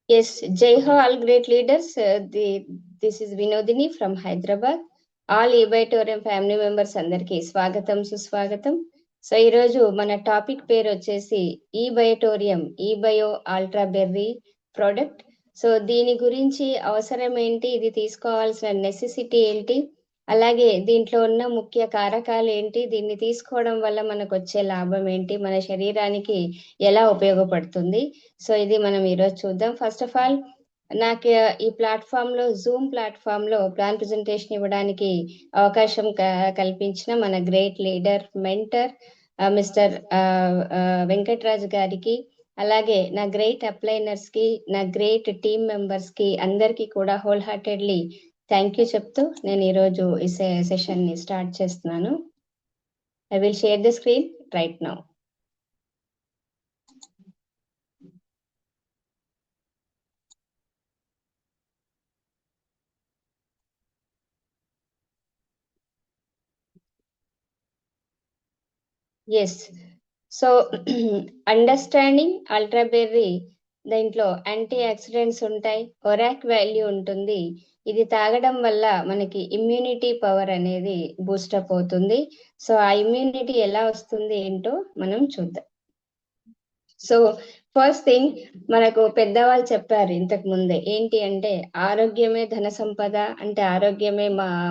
Yes, Jai Ho, all great leaders. This is Vinodini from Hyderabad. All ఈబైటోరియం family members అందరికీ స్వాగతం సుస్వాగతం. So ఈరోజు మన టాపిక్ పేరు వచ్చేసి ఈ బయోటోరియం ఈ bio ultra berry product. So దీని గురించి అవసరం ఏంటి, ఇది తీసుకోవాల్సిన నెసెసిటీ ఏంటి, అలాగే దీంట్లో ఉన్న ముఖ్య కారకాలు ఏంటి, దీన్ని తీసుకోవడం వల్ల మనకు వచ్చే లాభం ఏంటి, మన శరీరానికి ఎలా ఉపయోగపడుతుంది. సో ఇది మనం ఈరోజు చూద్దాం. ఫస్ట్ ఆఫ్ ఆల్ నాకు ఈ ప్లాట్ఫామ్ లో జూమ్ ప్లాట్ఫామ్ లో ప్లాన్ ప్రెజెంటేషన్ ఇవ్వడానికి అవకాశం కల్పించిన మన great leader mentor mister Venkatraju గారికి, అలాగే నా గ్రేట్ అప్లైనర్స్ కి, నా గ్రేట్ టీమ్ మెంబర్స్ కి అందరికీ కూడా హోల్ హార్టెడ్లీ థ్యాంక్ యూ చెప్తూ నేను ఈరోజు ఈ సెషన్ ని స్టార్ట్ చేస్తున్నాను. I will share the screen right now. Yes, so understanding ultra berry, దీంట్లో యాంటీ ఆక్సిడెంట్స్ ఉంటాయి, ఒరాక్ వాల్యూ ఉంటుంది. ఇది తాగడం వల్ల మనకి ఇమ్యూనిటీ పవర్ అనేది బూస్టప్ అవుతుంది. సో ఆ ఇమ్యూనిటీ ఎలా వస్తుంది ఏంటో మనం చూద్దాం. సో ఫస్ట్ థింగ్, మనకు పెద్దవాళ్ళు చెప్పారు ఇంతకు ముందే, ఏంటి అంటే ఆరోగ్యమే ధన సంపద, అంటే ఆరోగ్యమే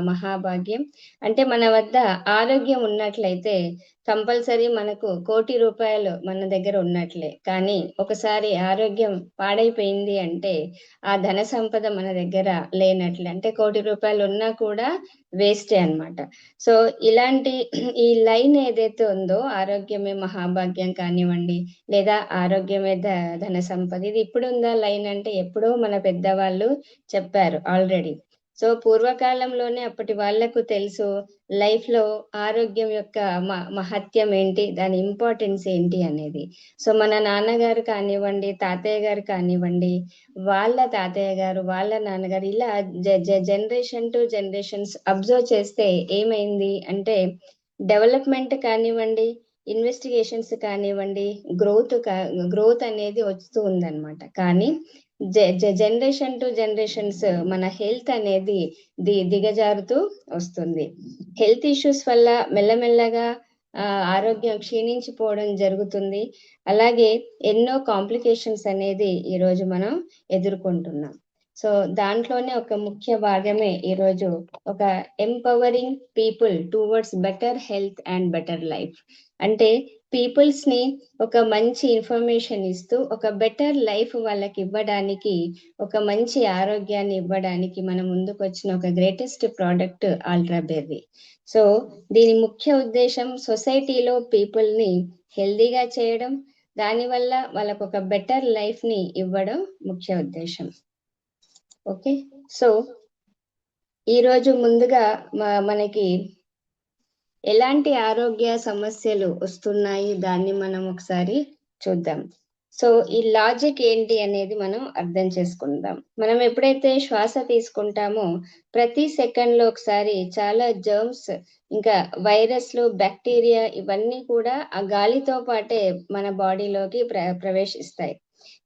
మహాభాగ్యం. అంటే మన వద్ద ఆరోగ్యం ఉన్నట్లయితే కంపల్సరీ మనకు 1,00,00,000 రూపాయలు మన దగ్గర ఉన్నట్లే. కానీ ఒకసారి ఆరోగ్యం పాడైపోయింది అంటే ఆ ధన సంపద మన దగ్గర లేనట్లే, అంటే 1,00,00,000 రూపాయలు ఉన్నా కూడా వేస్టే అన్నమాట. సో ఇలాంటి ఈ లైన్ ఏదైతే ఉందో, ఆరోగ్యమే మహాభాగ్యం కానివ్వండి, లేదా ఆరోగ్యమే ధన సంపద, ఇది ఇప్పుడు ఉందా లైన్ అంటే ఎప్పుడో మన పెద్దవాళ్ళు చెప్పారు ఆల్రెడీ. సో పూర్వకాలంలోనే అప్పటి వాళ్లకు తెలుసు లైఫ్ లో ఆరోగ్యం యొక్క మహత్యం ఏంటి, దాని ఇంపార్టెన్స్ ఏంటి అనేది. సో మన నాన్నగారు కానివ్వండి, తాతయ్య గారు కానివ్వండి, వాళ్ళ తాతయ్య గారు, వాళ్ళ నాన్నగారు, ఇలా జనరేషన్ టు జనరేషన్స్ అబ్జర్వ్ చేస్తే ఏమైంది అంటే డెవలప్మెంట్ కానివ్వండి, ఇన్వెస్టిగేషన్స్ కానివ్వండి, గ్రోత్ అనేది వస్తూ ఉందన్నమాట. కానీ జనరేషన్ టు జనరేషన్స్ మన హెల్త్ అనేది దిగజారుతూ వస్తుంది. హెల్త్ ఇష్యూస్ వల్ల మెల్లమెల్లగా ఆరోగ్యం క్షీణించిపోవడం జరుగుతుంది. అలాగే ఎన్నో కాంప్లికేషన్స్ అనేది ఈరోజు మనం ఎదుర్కొంటున్నాం. సో దాంట్లోనే ఒక ముఖ్య భాగమే ఈరోజు ఒక empowering people towards better health and better life. అంటే పీపుల్స్ ని ఒక మంచి ఇన్ఫర్మేషన్ ఇస్తూ ఒక బెటర్ లైఫ్ వాళ్ళకి ఇవ్వడానికి, ఒక మంచి ఆరోగ్యాన్ని ఇవ్వడానికి మన ముందుకు వచ్చిన ఒక greatest product ultra berry. So దీని ముఖ్య ఉద్దేశం సొసైటీలో పీపుల్ ని హెల్దీగా చేయడం, దానివల్ల వాళ్ళకు ఒక బెటర్ లైఫ్ ని ఇవ్వడం ముఖ్య ఉద్దేశం. ఓకే, సో ఈరోజు ముందుగా మనకి ఎలాంటి ఆరోగ్య సమస్యలు వస్తున్నాయి దాన్ని మనం ఒకసారి చూద్దాం. సో ఈ లాజిక్ ఏంటి అనేది మనం అర్థం చేసుకుందాం. మనం ఎప్పుడైతే శ్వాస తీసుకుంటామో ప్రతి సెకండ్ లో ఒకసారి చాలా జర్మ్స్, ఇంకా వైరస్లు, బ్యాక్టీరియా, ఇవన్నీ కూడా ఆ గాలితో పాటే మన బాడీలోకి ప్రవేశిస్తాయి.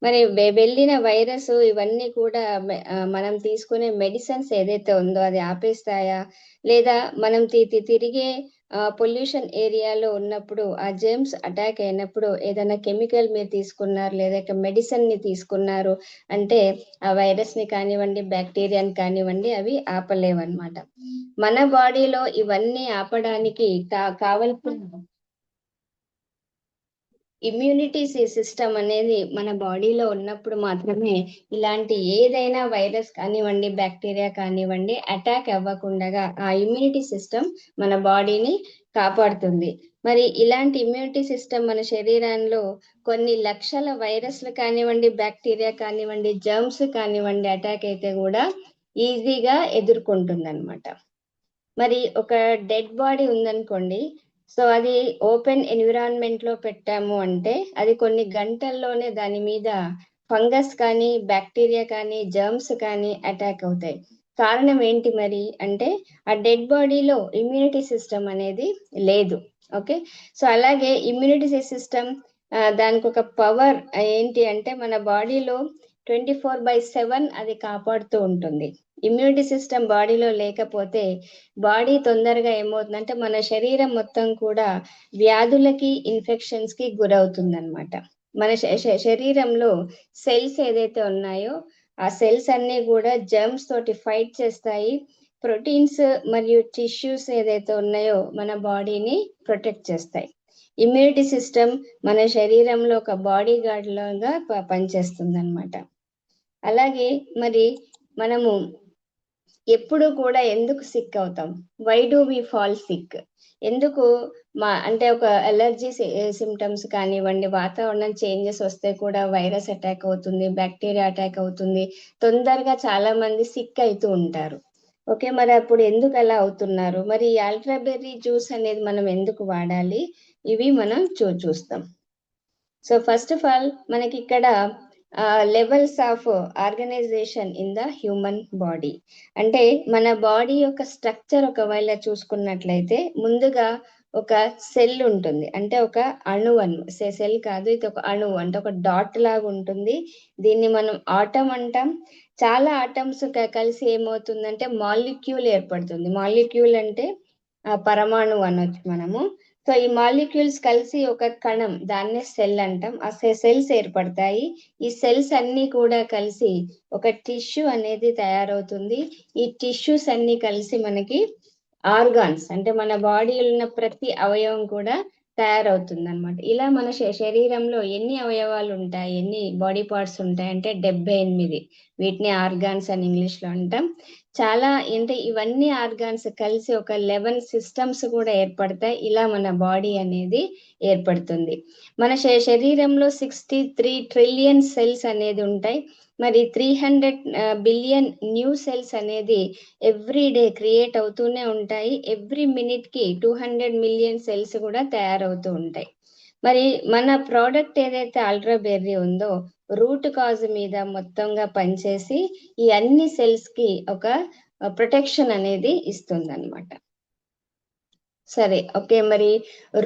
మరి వెళ్ళిన వైరస్ ఇవన్నీ కూడా మనం తీసుకునే మెడిసిన్స్ ఏదైతే ఉందో అది ఆపేస్తాయా, లేదా మనం తిరిగే పొల్యూషన్ ఏరియాలో ఉన్నప్పుడు ఆ జెర్మ్స్ అటాక్ అయినప్పుడు ఏదైనా కెమికల్ మీరు తీసుకున్నారు, లేదా మెడిసిన్ ని తీసుకున్నారు అంటే ఆ వైరస్ ని కానివ్వండి, బ్యాక్టీరియాని కానివ్వండి, అవి ఆపలేవన్నమాట. మన బాడీలో ఇవన్నీ ఆపడానికి కావలసిన ఇమ్యూనిటీ సిస్టమ్ అనేది మన బాడీలో ఉన్నప్పుడు మాత్రమే ఇలాంటి ఏదైనా వైరస్ కానివ్వండి, బ్యాక్టీరియా కానివ్వండి అటాక్ అవ్వకుండా ఆ ఇమ్యూనిటీ సిస్టమ్ మన బాడీని కాపాడుతుంది. మరి ఇలాంటి ఇమ్యూనిటీ సిస్టమ్ మన శరీరంలో కొన్ని లక్షల వైరస్లు కానివ్వండి, బ్యాక్టీరియా కానివ్వండి, జర్మ్స్ కానివ్వండి అటాక్ అయితే కూడా ఈజీగా ఎదుర్కొంటుంది అనమాట. మరి ఒక డెడ్ బాడీ ఉందనుకోండి, సో అది ఓపెన్ ఎన్విరాన్మెంట్ లో పెట్టాము అంటే అది కొన్ని గంటల్లోనే దాని మీద ఫంగస్ కానీ, బ్యాక్టీరియా కానీ, జర్మ్స్ కానీ అటాక్ అవుతాయి. కారణం ఏంటి మరి అంటే ఆ డెడ్ బాడీలో ఇమ్యూనిటీ సిస్టమ్ అనేది లేదు. ఓకే, సో అలాగే ఇమ్యూనిటీ సిస్టమ్ దానికి ఒక పవర్ ఏంటి అంటే మన బాడీలో 24/7 అది కాపాడుతూ ఉంటుంది. ఇమ్యూనిటీ సిస్టమ్ బాడీలో లేకపోతే బాడీ తొందరగా ఏమవుతుందంటే మన శరీరం మొత్తం కూడా వ్యాధులకి ఇన్ఫెక్షన్స్ కి గురవుతుంది అనమాట. మన శరీరంలో సెల్స్ ఏదైతే ఉన్నాయో ఆ సెల్స్ అన్ని కూడా జర్మ్స్ తోటి ఫైట్ చేస్తాయి. ప్రోటీన్స్ మరియు టిష్యూస్ ఏదైతే ఉన్నాయో మన బాడీని ప్రొటెక్ట్ చేస్తాయి. ఇమ్యూనిటీ సిస్టమ్ మన శరీరంలో ఒక బాడీ గార్డ్ లాగా పనిచేస్తుంది అనమాట. అలాగే మరి మనము ఎప్పుడు కూడా ఎందుకు సిక్ అవుతాం? Why do we fall sick? ఎందుకు అంటే ఒక అలర్జీ సిమ్టమ్స్ కానివ్వండి, వాతావరణం చేంజెస్ వస్తే కూడా వైరస్ అటాక్ అవుతుంది, బ్యాక్టీరియా అటాక్ అవుతుంది, తొందరగా చాలా మంది సిక్ అవుతూ ఉంటారు. ఓకే, మరి అప్పుడు ఎందుకు అలా అవుతున్నారు? మరి ఆల్ట్రాబెర్రీ జ్యూస్ అనేది మనం ఎందుకు వాడాలి? ఇవి మనం చూస్తాం. సో ఫస్ట్ ఆఫ్ ఆల్ మనకి ఇక్కడ levels of organisation in the human body. అంటే మన బాడీ యొక్క స్ట్రక్చర్ ఒకవేళ చూసుకున్నట్లయితే ముందుగా ఒక సెల్ ఉంటుంది, అంటే ఒక అణువు సెల్ కాదు, ఇది ఒక అణువు, అంటే ఒక డాట్ లాగా ఉంటుంది. దీన్ని మనం ఆటమ్ అంటాం. చాలా ఆటమ్స్ కలిసి ఏమవుతుందంటే మాలిక్యూల్ ఏర్పడుతుంది. మాలిక్యూల్ అంటే పరమాణువు అనొచ్చు మనము. సో ఈ మాలిక్యూల్స్ కలిసి ఒక కణం, దాన్నే సెల్ అంటాం. ఆ సెల్స్ ఏర్పడతాయి. ఈ సెల్స్ అన్ని కూడా కలిసి ఒక టిష్యూ అనేది తయారవుతుంది. ఈ టిష్యూస్ అన్ని కలిసి మనకి ఆర్గాన్స్, అంటే మన బాడీలో ఉన్న ప్రతి అవయవం కూడా తయారవుతుంది అనమాట. ఇలా మన శరీరంలో ఎన్ని అవయవాలు ఉంటాయి, ఎన్ని బాడీ పార్ట్స్ ఉంటాయి అంటే 78. వీటిని ఆర్గాన్స్ అని ఇంగ్లీష్ లో అంటాం. చాలా అంటే ఇవన్నీ ఆర్గాన్స్ కలిసి ఒక 11 సిస్టమ్స్ కూడా ఏర్పడతాయి. ఇలా మన బాడీ అనేది ఏర్పడుతుంది. మన శరీరంలో 63 ట్రిలియన్ సెల్స్ అనేది ఉంటాయి. మరి 300 బిలియన్ న్యూ సెల్స్ అనేది ఎవ్రీ డే క్రియేట్ అవుతూనే ఉంటాయి. ఎవ్రీ మినిట్ కి 200 మిలియన్ సెల్స్ కూడా తయారవుతూ ఉంటాయి. మరి మన ప్రోడక్ట్ ఏదైతే ఆల్ట్రాబెర్రీ ఉందో రూట్ కాజ్ మీద మొత్తంగా పనిచేసి ఈ అన్ని సెల్స్ కి ఒక ప్రొటెక్షన్ అనేది ఇస్తుంది అనమాట. సరే, ఓకే, మరి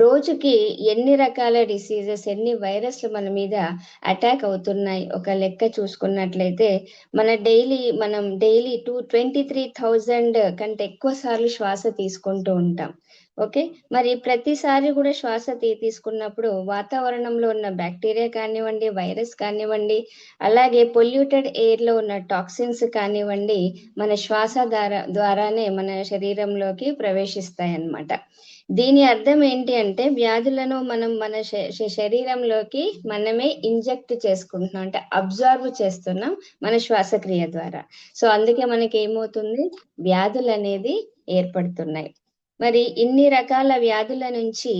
రోజుకి ఎన్ని రకాల డిసీజెస్, ఎన్ని వైరస్లు మన మీద అటాక్ అవుతున్నాయి ఒక లెక్క చూసుకున్నట్లయితే మనం డైలీ 23,000 కంటే ఎక్కువ సార్లు శ్వాస తీసుకుంటూ ఉంటాం. ఓకే, మరి ప్రతిసారి కూడా శ్వాస తీసుకున్నప్పుడు వాతావరణంలో ఉన్న బ్యాక్టీరియా కానివ్వండి, వైరస్ కానివ్వండి, అలాగే పొల్యూటెడ్ ఎయిర్ లో ఉన్న టాక్సిన్స్ కానివ్వండి మన శ్వాస ద్వారానే మన శరీరంలోకి ప్రవేశిస్తాయి అన్నమాట. దీని అర్థం ఏంటి అంటే వ్యాధులను మనం మన శరీరంలోకి మనమే ఇంజెక్ట్ చేసుకుంటున్నాం, అంటే అబ్జర్వ్ చేస్తున్నాం మన శ్వాసక్రియ ద్వారా. సో అందుకే మనకి ఏమవుతుంది, వ్యాధులు అనేది ఏర్పడుతున్నాయి. మరి ఇన్ని రకాల వ్యాధుల నుంచి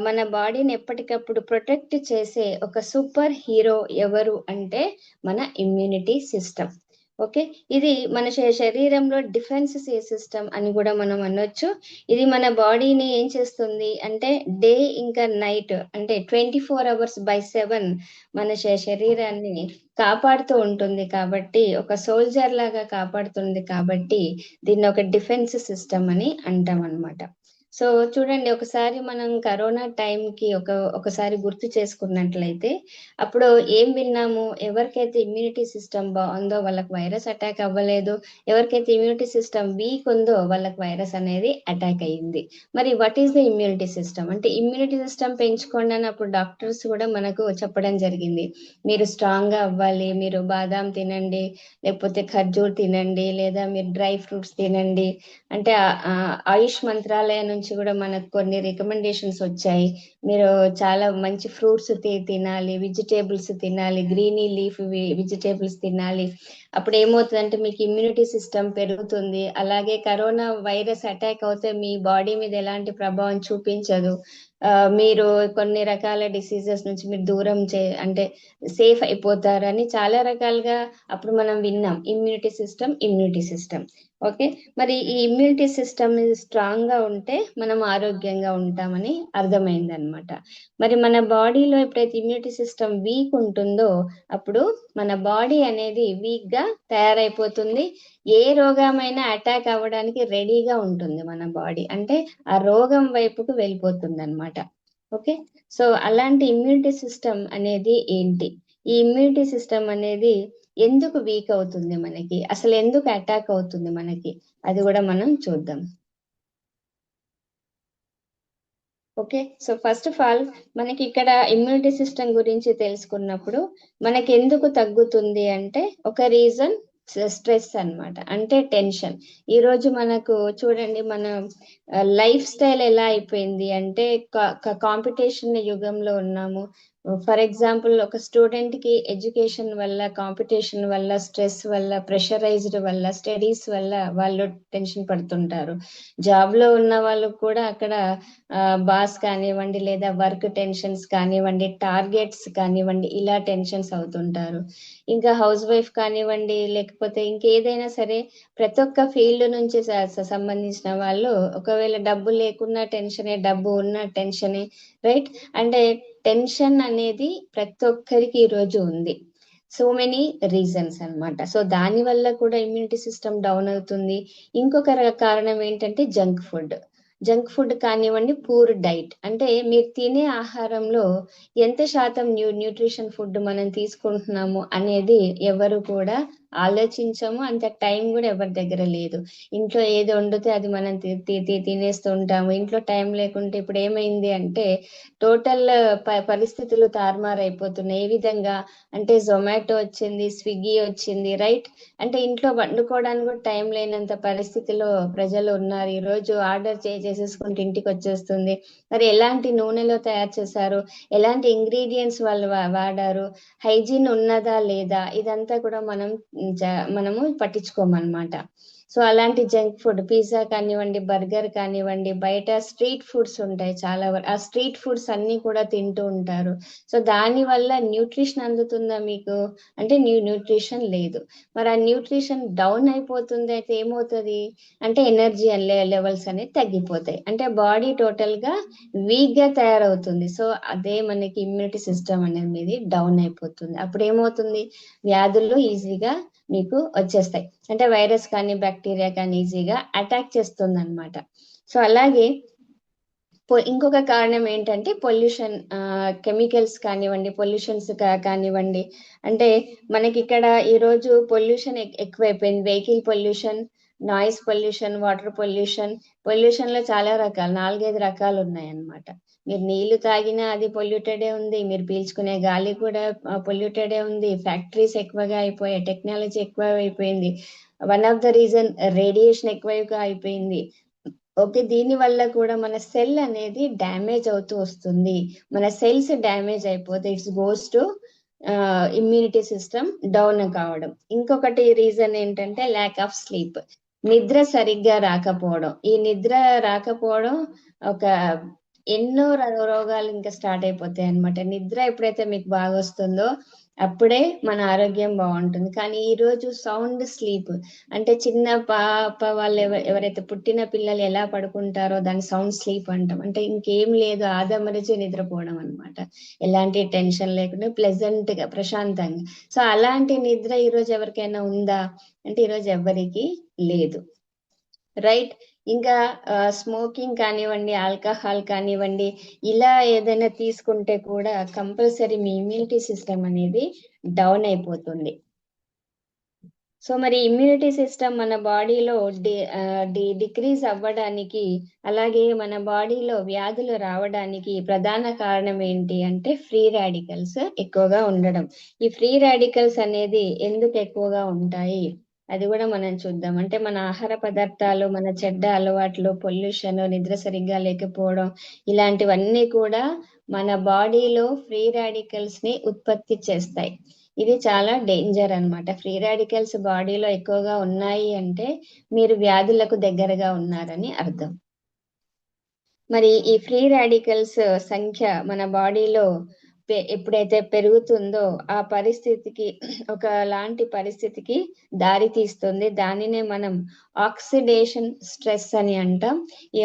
మన బాడీని ఎప్పటికప్పుడు ప్రొటెక్ట్ చేసే ఒక సూపర్ హీరో ఎవరు అంటే మన ఇమ్యూనిటీ సిస్టమ్. ఓకే, ఇది మన శరీరంలో డిఫెన్స్ సిస్టమ్ అని కూడా మనం అనొచ్చు. ఇది మన బాడీని ఏం చేస్తుంది అంటే డే ఇంకా నైట్, అంటే 24 hours/7 మన శరీరాన్ని కాపాడుతూ ఉంటుంది. కాబట్టి ఒక సోల్జర్ లాగా కాపాడుతుంది. కాబట్టి దీన్ని ఒక డిఫెన్స్ సిస్టమ్ అని అంటాం అనమాట. సో చూడండి, ఒకసారి మనం కరోనా టైంకి ఒకసారి గుర్తు చేసుకున్నట్లయితే అప్పుడు ఏం విన్నాము, ఎవరికైతే ఇమ్యూనిటీ సిస్టమ్ బాగుందో వాళ్ళకి వైరస్ అటాక్ అవ్వలేదు, ఎవరికైతే ఇమ్యూనిటీ సిస్టమ్ వీక్ ఉందో వాళ్ళకి వైరస్ అనేది అటాక్ అయ్యింది. మరి what is the immunity system అంటే ఇమ్యూనిటీ సిస్టమ్ పెంచుకోండి అని అప్పుడు డాక్టర్స్ కూడా మనకు చెప్పడం జరిగింది. మీరు స్ట్రాంగ్ గా అవ్వాలి, మీరు బాదాం తినండి, లేకపోతే ఖర్జూర్ తినండి, లేదా మీరు డ్రై ఫ్రూట్స్ తినండి. అంటే ఆయుష్ మంత్రాలయం నుంచి కూడా మనకు కొన్ని రికమెండేషన్స్ వచ్చాయి. మీరు చాలా మంచి ఫ్రూట్స్ తినాలి, వెజిటేబుల్స్ తినాలి, గ్రీనీ లీఫ్ వెజిటేబుల్స్ తినాలి. అప్పుడు ఏమవుతుందంటే మీకు ఇమ్యూనిటీ సిస్టమ్ పెరుగుతుంది. అలాగే కరోనా వైరస్ అటాక్ అవుతే మీ బాడీ మీద ఎలాంటి ప్రభావం చూపించదు. మీరు కొన్ని రకాల డిసీజెస్ నుంచి మీరు దూరం అంటే సేఫ్ అయిపోతారని చాలా రకాలుగా అప్పుడు మనం విన్నాం. ఇమ్యూనిటీ సిస్టమ్ ఓకే, మరి ఈ ఇమ్యూనిటీ సిస్టమ్ స్ట్రాంగ్ గా ఉంటే మనం ఆరోగ్యంగా ఉంటామని అర్థమైంది అనమాట. మరి మన బాడీలో ఎప్పుడైతే ఇమ్యూనిటీ సిస్టమ్ వీక్ ఉంటుందో అప్పుడు మన బాడీ అనేది వీక్ గా తయారైపోతుంది. ఏ రోగమైనా అటాక్ అవ్వడానికి రెడీగా ఉంటుంది మన బాడీ, అంటే ఆ రోగం వైపుకు వెళ్ళిపోతుంది అనమాట. ఓకే, సో అలాంటి ఇమ్యూనిటీ సిస్టమ్ అనేది ఏంటి? ఈ ఇమ్యూనిటీ సిస్టమ్ అనేది ఎందుకు వీక్ అవుతుంది మనకి, అసలు ఎందుకు అటాక్ అవుతుంది మనకి, అది కూడా మనం చూద్దాం. Okay, so first of all మనకి ఇక్కడ ఇమ్యూనిటీ సిస్టమ్ గురించి తెలుసుకున్నప్పుడు మనకి ఎందుకు తగ్గుతుంది అంటే ఒక రీజన్ స్ట్రెస్ అన్నమాట, అంటే టెన్షన్. ఈ రోజు మనకు చూడండి, మన లైఫ్ స్టైల్ ఎలా అయిపోయింది అంటే కాంపిటీషన్ యుగంలో ఉన్నాము. ఫర్ ఎగ్జాంపుల్, ఒక స్టూడెంట్ కి ఎడ్యుకేషన్ వల్ల, కాంపిటీషన్ వల్ల, స్ట్రెస్ వల్ల, ప్రెషరైజ్డ్ వల్ల, స్టడీస్ వల్ల వాళ్ళు టెన్షన్ పడుతుంటారు. జాబ్ లో ఉన్న వాళ్ళు కూడా అక్కడ బాస్ కానివ్వండి, లేదా వర్క్ టెన్షన్స్ కానివ్వండి, టార్గెట్స్ కానివ్వండి, ఇలా టెన్షన్స్ అవుతుంటారు. ఇంకా హౌస్ వైఫ్ కానివ్వండి, లేకపోతే ఇంకేదైనా సరే, ప్రతి ఒక్క ఫీల్డ్ నుంచి సంబంధించిన వాళ్ళు ఒకవేళ డబ్బు లేకున్నా టెన్షనే, డబ్బు ఉన్న టెన్షనే, రైట్? అంటే టెన్షన్ అనేది ప్రతి ఒక్కరికి ఈ రోజు ఉంది. సో మెనీ రీజన్స్ అన్నమాట. సో దాని వల్ల కూడా ఇమ్యూనిటీ సిస్టమ్ డౌన్ అవుతుంది. ఇంకొక కారణం ఏంటంటే జంక్ ఫుడ్ కానివ్వండి, పూర్ డైట్. అంటే మీరు తినే ఆహారంలో ఎంత శాతం న్యూట్రిషన్ ఫుడ్ మనం తీసుకుంటున్నాము అనేది ఎవరు కూడా ఆలోచించము, అంత టైం కూడా ఎవరి దగ్గర లేదు. ఇంట్లో ఏది వండితే అది మనం తినేస్తూ ఉంటాము. ఇంట్లో టైం లేకుంటే ఇప్పుడు ఏమైంది అంటే టోటల్ పరిస్థితులు తారుమారైపోతున్నాయి. ఏ విధంగా అంటే జొమాటో వచ్చింది, స్విగ్గీ వచ్చింది, రైట్? అంటే ఇంట్లో వండుకోవడానికి కూడా టైం లేనంత పరిస్థితిలో ప్రజలు ఉన్నారు. ఈ రోజు ఆర్డర్ చేసేసుకుంటే ఇంటికి వచ్చేస్తుంది. మరి ఎలాంటి నూనెలో తయారు చేశారు, ఎలాంటి ఇంగ్రీడియంట్స్ వాళ్ళు వాడారు, హైజీన్ ఉన్నదా లేదా, ఇదంతా కూడా మనము పట్టించుకోమన్నమాట. సో అలాంటి జంక్ ఫుడ్, పిజ్జా కానివ్వండి, బర్గర్ కానివ్వండి, బయట స్ట్రీట్ ఫుడ్స్ ఉంటాయి చాలా వరకు, ఆ స్ట్రీట్ ఫుడ్స్ అన్ని కూడా తింటూ ఉంటారు. సో దాని వల్ల న్యూట్రిషన్ అందుతుందా మీకు అంటే న్యూట్రిషన్ లేదు. మరి ఆ న్యూట్రిషన్ డౌన్ అయిపోతుంది, అయితే ఏమవుతుంది అంటే ఎనర్జీ లెవెల్స్ అనేది తగ్గిపోతాయి, అంటే బాడీ టోటల్ గా వీక్ గా తయారవుతుంది. సో అదే మనకి ఇమ్యూనిటీ సిస్టమ్ అనేది డౌన్ అయిపోతుంది. అప్పుడు ఏమవుతుంది, వ్యాధులు ఈజీగా మీకు వచ్చేస్తాయి, అంటే వైరస్ కానీ బ్యాక్టీరియా కానీ ఈజీగా అటాక్ చేస్తుంది అనమాట. సో అలాగే ఇంకొక కారణం ఏంటంటే పొల్యూషన్, కెమికల్స్ కానివ్వండి, పొల్యూషన్స్ కానివ్వండి. అంటే మనకి ఇక్కడ ఈ రోజు పొల్యూషన్ ఎక్కువైపోయింది. Vehicle pollution, noise pollution, water pollution. Pollution లో చాలా రకాలు, 4-5 రకాలు ఉన్నాయి అన్నమాట. మీరు నీళ్లు తాగినా అది పొల్యూటెడే ఉంది, మీరు పీల్చుకునే గాలి కూడా పొల్యూటెడే ఉంది. ఫ్యాక్టరీస్ ఎక్కువగా అయిపోయాయి, టెక్నాలజీ ఎక్కువ అయిపోయింది. One of the reason radiation ఎక్కువగా అయిపోయింది. ఓకే, దీని వల్ల కూడా మన సెల్ అనేది డ్యామేజ్ అవుతూ వస్తుంది. మన సెల్స్ డ్యామేజ్ అయిపోతే it's goes to immunity system down కావడం. ఇంకొకటి రీజన్ ఏంటంటే ల్యాక్ ఆఫ్ స్లీప్, నిద్ర సరిగ్గా రాకపోవడం. ఈ నిద్ర రాకపోవడం ఒక ఎన్నో రోగాలు ఇంకా స్టార్ట్ అయిపోతాయి అన్నమాట. నిద్ర ఎప్పుడైతే మీకు బాగా వస్తుందో అప్పుడే మన ఆరోగ్యం బాగుంటుంది. కానీ ఈ రోజు సౌండ్ స్లీప్, అంటే చిన్న పాప వాళ్ళు ఎవరైతే పుట్టిన పిల్లలు ఎలా పడుకుంటారో దాన్ని సౌండ్ స్లీప్ అంటాం. అంటే ఇంకేం లేదు, ఆదమరిచి నిద్రపోవడం అన్నమాట, ఎలాంటి టెన్షన్ లేకుండా ప్లెజెంట్ గా ప్రశాంతంగా. సో అలాంటి నిద్ర ఈ రోజు ఎవరికైనా ఉందా అంటే ఈరోజు ఎవరికి లేదు, రైట్? ఇంకా స్మోకింగ్ కానివ్వండి, ఆల్కహాల్ కానివ్వండి, ఇలా ఏదైనా తీసుకుంటే కూడా కంపల్సరీ మీ ఇమ్యూనిటీ సిస్టమ్ అనేది డౌన్ అయిపోతుంది. సో మరి ఇమ్యూనిటీ సిస్టమ్ మన బాడీలో డిక్రీజ్ అవ్వడానికి, అలాగే మన బాడీలో వ్యాధులు రావడానికి ప్రధాన కారణం ఏంటి అంటే ఫ్రీ రాడికల్స్ ఎక్కువగా ఉండడం. ఈ ఫ్రీ రాడికల్స్ అనేది ఎందుకు ఎక్కువగా ఉంటాయి అది కూడా మనం చూద్దాం. అంటే మన ఆహార పదార్థాలు, మన చెడ్డ అలవాట్లు, పొల్యూషన్, నిద్ర సరిగ్గా లేకపోవడం, ఇలాంటివన్నీ కూడా మన బాడీలో ఫ్రీ రాడికల్స్ ని ఉత్పత్తి చేస్తాయి. ఇది చాలా డేంజర్ అన్నమాట. ఫ్రీ రాడికల్స్ బాడీలో ఎక్కువగా ఉన్నాయి అంటే మీరు వ్యాధులకు దగ్గరగా ఉన్నారని అర్థం. మరి ఈ ఫ్రీ రాడికల్స్ సంఖ్య మన బాడీలో ఎప్పుడైతే పెరుగుతుందో ఆ పరిస్థితికి, ఒకలాంటి పరిస్థితికి దారి తీస్తుంది. దానినే మనం ఆక్సిడేషన్ స్ట్రెస్ అని అంటాం. ఈ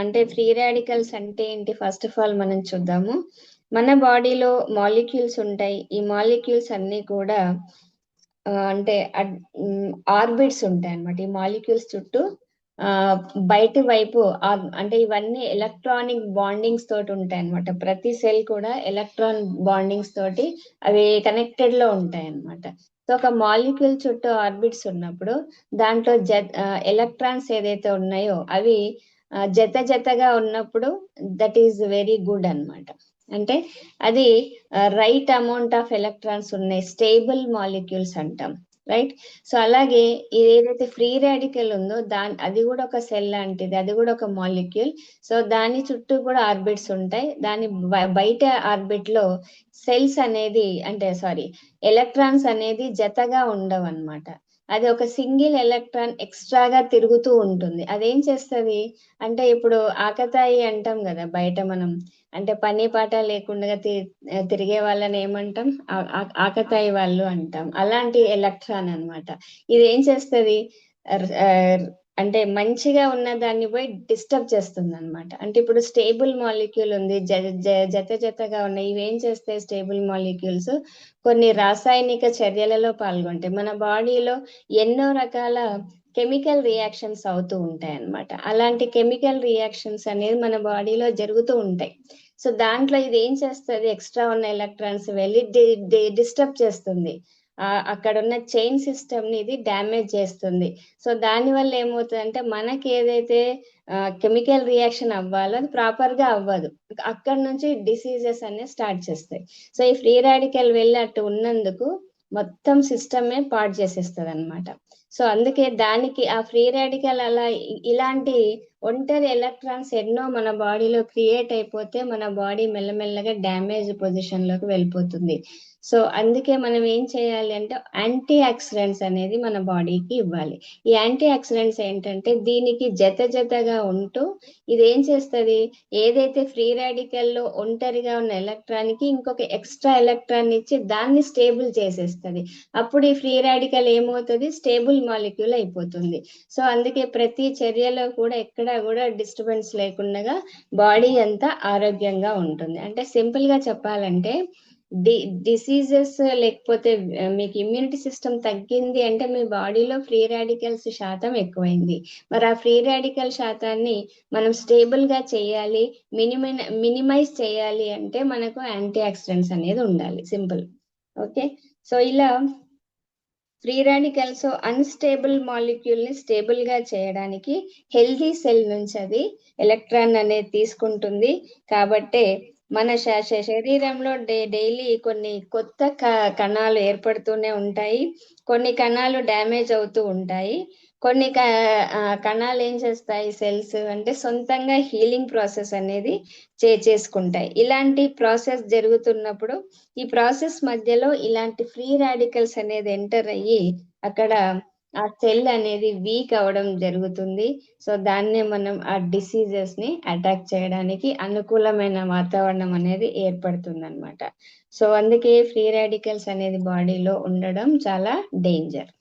అంటే ఫ్రీ రాడికల్స్ అంటే ఏంటి, ఫస్ట్ ఆఫ్ ఆల్ మనం చూద్దాము. మన బాడీలో మాలిక్యూల్స్ ఉంటాయి. ఈ మాలిక్యూల్స్ అన్ని కూడా అంటే ఆర్బిట్స్ ఉంటాయి అన్నమాట. ఈ మాలిక్యూల్స్ చుట్టూ బయటి వైపు అంటే ఇవన్నీ ఎలక్ట్రానిక్ బాండింగ్స్ తోటి ఉంటాయి అనమాట. ప్రతి సెల్ కూడా ఎలక్ట్రాన్ బాండింగ్స్ తోటి అవి కనెక్టెడ్ లో ఉంటాయి అనమాట. సో ఒక మాలిక్యూల్ చుట్టూ ఆర్బిట్స్ ఉన్నప్పుడు దాంట్లో ఎలక్ట్రాన్స్ ఏదైతే ఉన్నాయో అవి జత జతగా ఉన్నప్పుడు దట్ ఈస్ వెరీ గుడ్ అన్నమాట. అంటే అది రైట్ అమౌంట్ ఆఫ్ ఎలక్ట్రాన్స్ ఉన్నాయి, స్టేబుల్ మాలిక్యూల్స్ అంటాం, రైట్. సో అలాగే ఇది ఏదైతే ఫ్రీ రాడికల్ ఉందో అది కూడా ఒక సెల్ లాంటిది, అది కూడా ఒక మాలిక్యూల్. సో దాని చుట్టూ కూడా ఆర్బిట్స్ ఉంటాయి. దాని బయట ఆర్బిట్ లో సెల్స్ అనేది అంటే సారీ ఎలక్ట్రాన్స్ అనేది జతగా ఉండవు అన్నమాట. అది ఒక సింగిల్ ఎలక్ట్రాన్ ఎక్స్ట్రాగా తిరుగుతూ ఉంటుంది. అదేం చేస్తుంది అంటే ఇప్పుడు ఆకతాయి అంటాం కదా బయట మనం, అంటే పని పాట లేకుండా తిరిగే వాళ్ళని ఏమంటాం, ఆకతాయి వాళ్ళు అంటాం. అలాంటి ఎలక్ట్రాన్ అన్నమాట. ఇది ఏం చేస్తుంది అంటే మంచిగా ఉన్న దాన్ని పోయి డిస్టర్బ్ చేస్తుంది అనమాట. అంటే ఇప్పుడు స్టేబుల్ మాలిక్యూల్ ఉంది, జత జతగా ఉన్నాయి. ఇవేం చేస్తాయి స్టేబుల్ మాలిక్యూల్స్? కొన్ని రాసాయనిక చర్యలలో పాల్గొంటాయి. మన బాడీలో ఎన్నో రకాల కెమికల్ రియాక్షన్స్ అవుతూ ఉంటాయి అన్నమాట. అలాంటి కెమికల్ రియాక్షన్స్ అనేది మన బాడీలో జరుగుతూ ఉంటాయి. సో దాంట్లో ఇది ఏం చేస్తుంది, ఎక్స్ట్రా ఉన్న ఎలక్ట్రాన్స్ వెళ్ళి డిస్టర్బ్ చేస్తుంది. అక్కడ ఉన్న చైన్ సిస్టమ్ ని ఇది డ్యామేజ్ చేస్తుంది. సో దాని వల్ల ఏమవుతుంది అంటే మనకి ఏదైతే కెమికల్ రియాక్షన్ అవ్వాలో అది ప్రాపర్ గా అవ్వదు. అక్కడ నుంచి డిసీజెస్ అనేవి స్టార్ట్ చేస్తాయి. సో ఈ ఫ్రీ రాడికల్ వెళ్ళి అటు ఉన్నందుకు మొత్తం సిస్టమే పాడు చేసేస్తుంది అనమాట. సో అందుకే దానికి ఆ ఫ్రీ రాడికల్ అలా ఇలాంటి ఒంటరి ఎలక్ట్రాన్స్ ఎన్నో మన బాడీలో క్రియేట్ అయిపోతే మన బాడీ మెల్లమెల్లగా డ్యామేజ్ పొజిషన్ లోకి వెళ్ళిపోతుంది. సో అందుకే మనం ఏం చేయాలి అంటే యాంటీ ఆక్సిడెంట్స్ అనేది మన బాడీకి ఇవ్వాలి. ఈ యాంటీ ఆక్సిడెంట్స్ ఏంటంటే దీనికి జత జతగా ఉంటూ ఇది ఏం చేస్తుంది, ఏదైతే ఫ్రీ రాడికల్ లో ఒంటరిగా ఉన్న ఎలక్ట్రాన్ కి ఇంకొక ఎక్స్ట్రా ఎలక్ట్రాన్ ఇచ్చి దాన్ని స్టేబుల్ చేసేస్తుంది. అప్పుడు ఈ ఫ్రీ రాడికల్ ఏమవుతుంది, స్టేబుల్ మాలిక్యూల్ అయిపోతుంది. సో అందుకే ప్రతి చర్యలో కూడా ఎక్కడా కూడా డిస్టర్బెన్స్ లేకుండా బాడీ అంతా ఆరోగ్యంగా ఉంటుంది. అంటే సింపుల్ గా చెప్పాలంటే డిసీజెస్ లేకపోతే మీకు ఇమ్యూనిటీ సిస్టమ్ తగ్గింది అంటే మీ బాడీలో ఫ్రీ రాడికల్స్ శాతం ఎక్కువైంది. మరి ఆ ఫ్రీ రాడికల్ శాతాన్ని మనం స్టేబుల్ గా చేయాలి, మినిమైజ్ చేయాలి అంటే మనకు యాంటీ ఆక్సిడెంట్స్ అనేది ఉండాలి. సింపుల్. ఓకే. సో ఇలా ఫ్రీ రాడికల్స్ అన్స్టేబుల్ మాలిక్యూల్ ని స్టేబుల్ గా చేయడానికి హెల్తీ సెల్ నుంచి అది ఎలక్ట్రాన్ అనేది తీసుకుంటుంది. కాబట్టే మన శరీరంలో డైలీ కొన్ని కొత్త కణాలు ఏర్పడుతూనే ఉంటాయి, కొన్ని కణాలు డ్యామేజ్ అవుతూ ఉంటాయి, కొన్ని కణాలు ఏం చేస్తాయి, సెల్స్ అంటే సొంతంగా హీలింగ్ ప్రాసెస్ అనేది చేసుకుంటాయి. ఇలాంటి ప్రాసెస్ జరుగుతున్నప్పుడు ఈ ప్రాసెస్ మధ్యలో ఇలాంటి ఫ్రీ రాడికల్స్ అనేది ఎంటర్ అయ్యి అక్కడ ఆ సెల్ అనేది వీక్ అవడం జరుగుతుంది. సో దాన్నే మనం ఆ డిసీజెస్ ని అటాక్ చేయడానికి అనుకూలమైన వాతావరణం అనేది ఏర్పడుతుంది అనమాట. సో అందుకే ఫ్రీ రాడికల్స్ అనేది బాడీలో ఉండడం చాలా డేంజర్.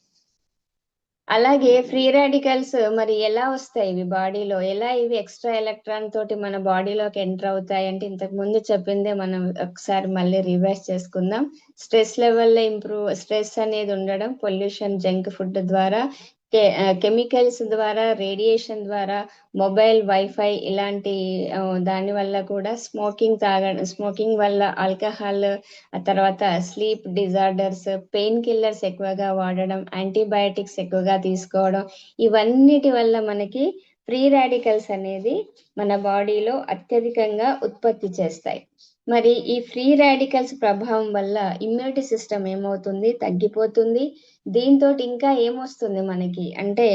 అలాగే ఫ్రీ రాడికల్స్ మరి ఎలా వస్తాయి ఇవి బాడీలో, ఎలా ఇవి ఎక్స్ట్రా ఎలక్ట్రాన్ తోటి మన బాడీలోకి ఎంటర్ అవుతాయి అంటే ఇంతకు ముందు చెప్పిందే మనం ఒకసారి మళ్ళీ రివైజ్ చేసుకుందాం. స్ట్రెస్ లెవెల్ స్ట్రెస్ అనేది ఉండడం, పొల్యూషన్, జంక్ ఫుడ్ ద్వారా, కెమికల్స్ ద్వారా, రేడియేషన్ ద్వారా, మొబైల్, వైఫై ఇలాంటి దాని వల్ల కూడా, స్మోకింగ్ వల్ల, ఆల్కహాల్, ఆ తర్వాత స్లీప్ డిజార్డర్స్, పెయిన్ కిల్లర్స్ ఎక్కువగా వాడడం, యాంటీబయాటిక్స్ ఎక్కువగా తీసుకోవడం, ఇవన్నిటి వల్ల మనకి ఫ్రీ రాడికల్స్ అనేది మన బాడీలో అత్యధికంగా ఉత్పత్తి చేస్తాయి. మరి ఈ ఫ్రీ రాడికల్స్ ప్రభావం వల్ల ఇమ్యూనిటీ సిస్టమ్ ఏమవుతుంది, తగ్గిపోతుంది. దీంతో ఇంకా ఏమొస్తుంది మనకి అంటే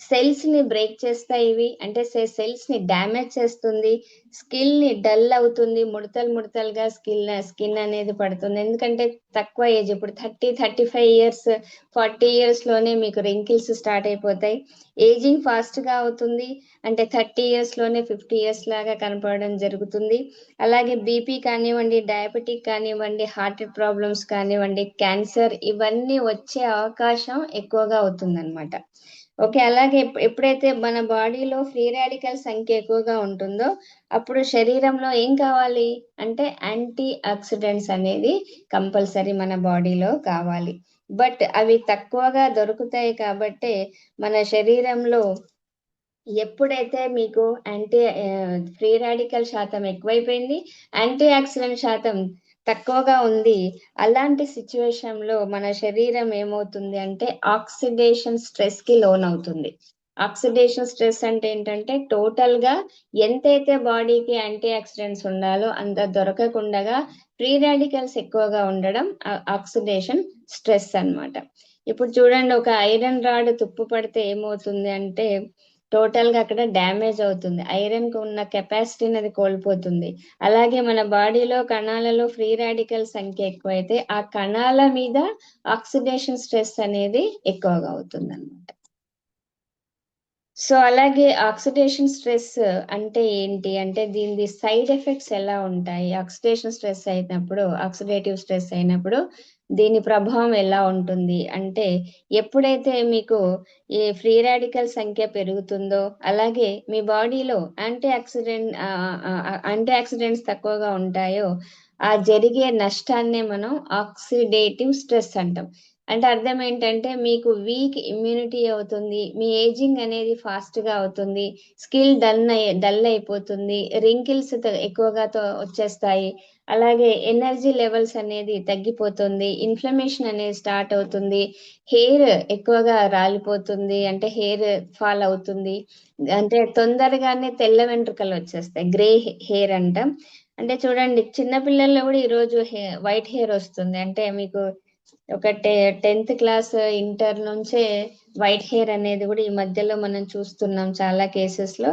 సెల్స్ ని బ్రేక్ చేస్తాయి ఇవి, అంటే సెల్స్ ని డ్యామేజ్ చేస్తుంది, స్కిన్ ని డల్ అవుతుంది, ముడతలుగా స్కిన్ అనేది పడుతుంది. ఎందుకంటే తక్కువ ఏజ్, ఇప్పుడు 35 ఇయర్స్ 40 ఇయర్స్ లోనే మీకు రింకిల్స్ స్టార్ట్ అయిపోతాయి. ఏజింగ్ ఫాస్ట్ గా అవుతుంది, అంటే 30 ఇయర్స్ లోనే 50 ఇయర్స్ లాగా కనపడడం జరుగుతుంది. అలాగే బీపీ కానివ్వండి, డయాబెటిక్ కానివ్వండి, హార్ట్ ప్రాబ్లమ్స్ కానివ్వండి, క్యాన్సర్, ఇవన్నీ వచ్చే అవకాశం ఎక్కువగా అవుతుంది అనమాట. ఓకే. అలాగే ఎప్పుడైతే మన బాడీలో ఫ్రీ రాడికల్ సంఖ్య ఎక్కువగా ఉంటుందో అప్పుడు శరీరంలో ఏం కావాలి అంటే యాంటీ ఆక్సిడెంట్స్ అనేది కంపల్సరీ మన బాడీలో కావాలి. బట్ అవి తక్కువగా దొరుకుతాయి కాబట్టే మన శరీరంలో ఎప్పుడైతే మీకు యాంటీ ఫ్రీ రాడికల్ శాతం ఎక్కువైపోయింది, యాంటీ ఆక్సిడెంట్ శాతం తక్కువగా ఉంది, అలాంటి సిచ్యువేషన్ లో మన శరీరం ఏమవుతుంది అంటే ఆక్సిడేషన్ స్ట్రెస్ కి లోన్ అవుతుంది. ఆక్సిడేషన్ స్ట్రెస్ అంటే ఏంటంటే టోటల్ గా ఎంతైతే బాడీకి యాంటీ ఆక్సిడెంట్స్ ఉండాలో అంత దొరకకుండా ఫ్రీ రాడికల్స్ ఎక్కువగా ఉండడం ఆక్సిడేషన్ స్ట్రెస్ అన్నమాట. ఇప్పుడు చూడండి, ఒక ఐరన్ రాడ్ తుప్పు పడితే ఏమవుతుంది అంటే టోటల్ గా అక్కడ డ్యామేజ్ అవుతుంది, ఐరన్ కు ఉన్న కెపాసిటీని అది కోల్పోతుంది. అలాగే మన బాడీలో కణాలలో ఫ్రీ రాడికల్ సంఖ్య ఎక్కువైతే ఆ కణాల మీద ఆక్సిడేషన్ స్ట్రెస్ అనేది ఎక్కువగా అవుతుంది అనమాట. సో అలాగే ఆక్సిడేషన్ స్ట్రెస్ అంటే ఏంటి అంటే దీని సైడ్ ఎఫెక్ట్స్ ఎలా ఉంటాయి, ఆక్సిడేషన్ స్ట్రెస్ అయినప్పుడు, ఆక్సిడేటివ్ స్ట్రెస్ అయినప్పుడు దీని ప్రభావం ఎలా ఉంటుంది అంటే ఎప్పుడైతే మీకు ఈ ఫ్రీ రాడికల్ సంఖ్య పెరుగుతుందో అలాగే మీ బాడీలో యాంటీ ఆక్సిడెంట్స్ తక్కువగా ఉంటాయో ఆ జరిగే నష్టాన్నే మనం ఆక్సిడేటివ్ స్ట్రెస్ అంటాం. అంటే అర్థం ఏంటంటే మీకు వీక్ ఇమ్యూనిటీ అవుతుంది, మీ ఏజింగ్ అనేది ఫాస్ట్ గా అవుతుంది, స్కిల్ డల్ అయిపోతుంది, రింకిల్స్ ఎక్కువగా వచ్చేస్తాయి, అలాగే ఎనర్జీ లెవెల్స్ అనేది తగ్గిపోతుంది, ఇన్ఫ్లమేషన్ అనేది స్టార్ట్ అవుతుంది, హెయిర్ ఎక్కువగా రాలిపోతుంది, అంటే హెయిర్ ఫాల్ అవుతుంది, అంటే తొందరగానే తెల్ల వెంట్రుకలు వచ్చేస్తాయి, గ్రే హెయిర్ అంటాం. అంటే చూడండి, చిన్న పిల్లల్లో కూడా ఈరోజు వైట్ హెయిర్ వస్తుంది, అంటే మీకు ఒక 10th క్లాస్ ఇంటర్ నుంచే వైట్ హెయిర్ అనేది కూడా ఈ మధ్యలో మనం చూస్తున్నాం చాలా కేసెస్ లో.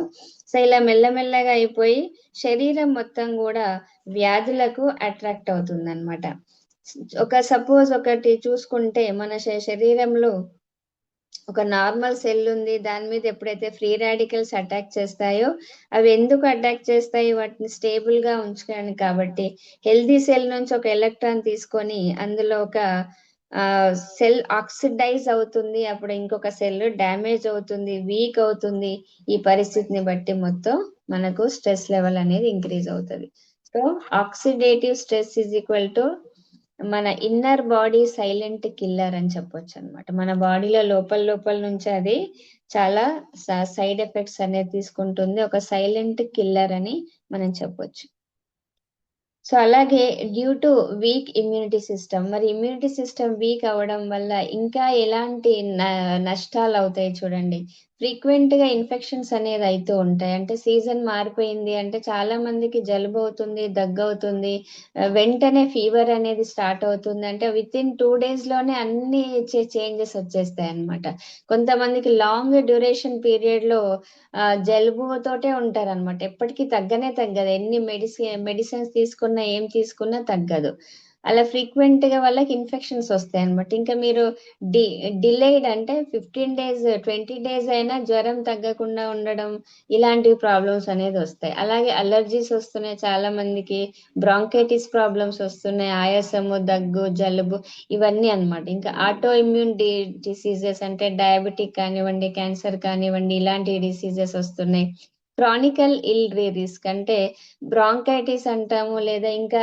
సో ఇలా మెల్లమెల్లగా అయిపోయి శరీరం మొత్తం కూడా వ్యాధులకు అట్రాక్ట్ అవుతుంది అనమాట. సపోజ్ ఒకటి చూసుకుంటే మన శరీరంలో ఒక నార్మల్ సెల్ ఉంది, దాని మీద ఎప్పుడైతే ఫ్రీ రాడికల్స్ అటాక్ చేస్తాయో అవి ఎందుకు అటాక్ చేస్తాయి, వాటిని స్టేబుల్ గా ఉంచుకోండి కాబట్టి హెల్దీ సెల్ నుంచి ఒక ఎలక్ట్రాన్ తీసుకొని అందులో ఒక సెల్ ఆక్సిడైజ్ అవుతుంది, అప్పుడు ఇంకొక సెల్ డ్యామేజ్ అవుతుంది, వీక్ అవుతుంది. ఈ పరిస్థితిని బట్టి మొత్తం మనకు స్ట్రెస్ లెవెల్ అనేది ఇంక్రీజ్ అవుతుంది. So oxidative stress is equal to మన ఇన్నర్ బాడీ సైలెంట్ కిల్లర్ అని చెప్పొచ్చు అనమాట. మన బాడీలో లోపల నుంచి అది చాలా సైడ్ ఎఫెక్ట్స్ అనేది తీసుకుంటుంది, ఒక సైలెంట్ కిల్లర్ అని మనం చెప్పొచ్చు. సో అలాగే due to week immunity system, మరి ఇమ్యూనిటీ సిస్టమ్ వీక్ అవ్వడం వల్ల ఇంకా ఎలాంటి నష్టాలు అవుతాయి చూడండి. ఫ్రీక్వెంట్ గా ఇన్ఫెక్షన్స్ అనేది అవుతూ ఉంటాయి, అంటే సీజన్ మారిపోయింది అంటే చాలా మందికి జలుబు అవుతుంది, దగ్గు అవుతుంది, వెంటనే ఫీవర్ అనేది స్టార్ట్ అవుతుంది, అంటే విత్ ఇన్ 2 days లోనే అన్ని చేంజెస్ వచ్చేస్తాయి అన్నమాట. కొంతమందికి లాంగ్ డ్యూరేషన్ పీరియడ్ లో జలుబుతోటే ఉంటారన్నమాట, ఎప్పటికీ తగ్గదు, ఎన్ని మెడిసిన్స్ తీసుకున్నా ఏం తీసుకున్నా తగ్గదు. అలా ఫ్రీక్వెంట్ గా వాళ్ళకి ఇన్ఫెక్షన్స్ వస్తాయి అనమాట. ఇంకా మీరు డిలేడ్ అంటే 15 days 20 days అయినా జ్వరం తగ్గకుండా ఉండడం, ఇలాంటి ప్రాబ్లమ్స్ అనేది వస్తాయి. అలాగే అలర్జీస్ వస్తున్నాయి చాలా మందికి, బ్రాంకైటిస్ ప్రాబ్లమ్స్ వస్తున్నాయి, ఆయాసము, దగ్గు, జలుబు, ఇవన్నీ అన్నమాట. ఇంకా ఆటో ఇమ్యూన్ డిసీజెస్ అంటే డయాబెటిక్ కానివ్వండి, క్యాన్సర్ కానివ్వండి, ఇలాంటి డిసీజెస్ వస్తున్నాయి. క్రానికల్ రిస్క్ అంటే బ్రాంకైటిస్ అంటాము, లేదా ఇంకా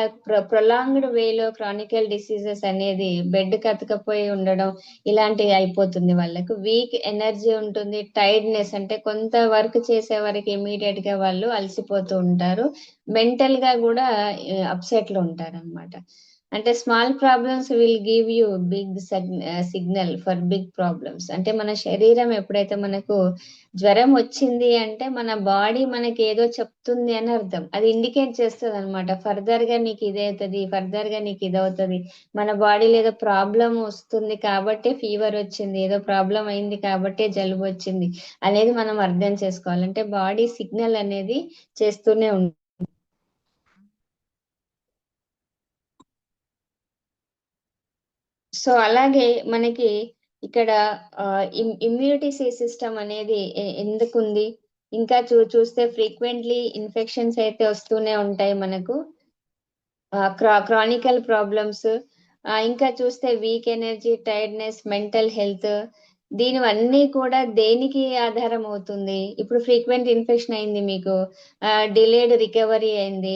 ప్రొలాంగ్డ్ వేలో క్రానికల్ డిసీజెస్ అనేది బెడ్ కతకపోయి ఉండడం, ఇలాంటివి అయిపోతుంది. వాళ్ళకు వీక్ ఎనర్జీ ఉంటుంది, టైర్డ్నెస్ అంటే కొంత వర్క్ చేసే వరకు ఇమీడియట్ గా వాళ్ళు అలసిపోతూ ఉంటారు, మెంటల్ గా కూడా అప్సెట్ లో ఉంటారు అనమాట. అంటే small problems will give you big signal for big problems. అంటే మన శరీరం ఎప్పుడైతే మనకు జ్వరం వచ్చింది అంటే మన బాడీ మనకి ఏదో చెప్తుంది అని అర్థం, అది ఇండికేట్ చేస్తుంది అనమాట, ఫర్దర్ గా నీకు ఇదే అవుతుంది, ఫర్దర్ గా నీకు ఇది అవుతుంది, మన బాడీలో ఏదో ప్రాబ్లం వస్తుంది కాబట్టే ఫీవర్ వచ్చింది, ఏదో ప్రాబ్లం అయింది కాబట్టే జలుబు వచ్చింది అనేది మనం అర్థం చేసుకోవాలి. అంటే బాడీ సిగ్నల్ అనేది చేస్తూనే ఉంటుంది. సో అలాగే మనకి ఇక్కడ ఇమ్యూనిటీ సిస్టమ్ అనేది ఎందుకు ఉంది, ఇంకా చూస్తే ఫ్రీక్వెంట్లీ ఇన్ఫెక్షన్స్ అయితే వస్తూనే ఉంటాయి మనకు, క్రానికల్ ప్రాబ్లమ్స్, ఇంకా చూస్తే weak energy, tiredness, mental health, దీనివన్నీ కూడా దేనికి ఆధారం అవుతుంది. ఇప్పుడు ఫ్రీక్వెంట్ ఇన్ఫెక్షన్ అయింది మీకు, డిలేడ్ రికవరీ అయింది,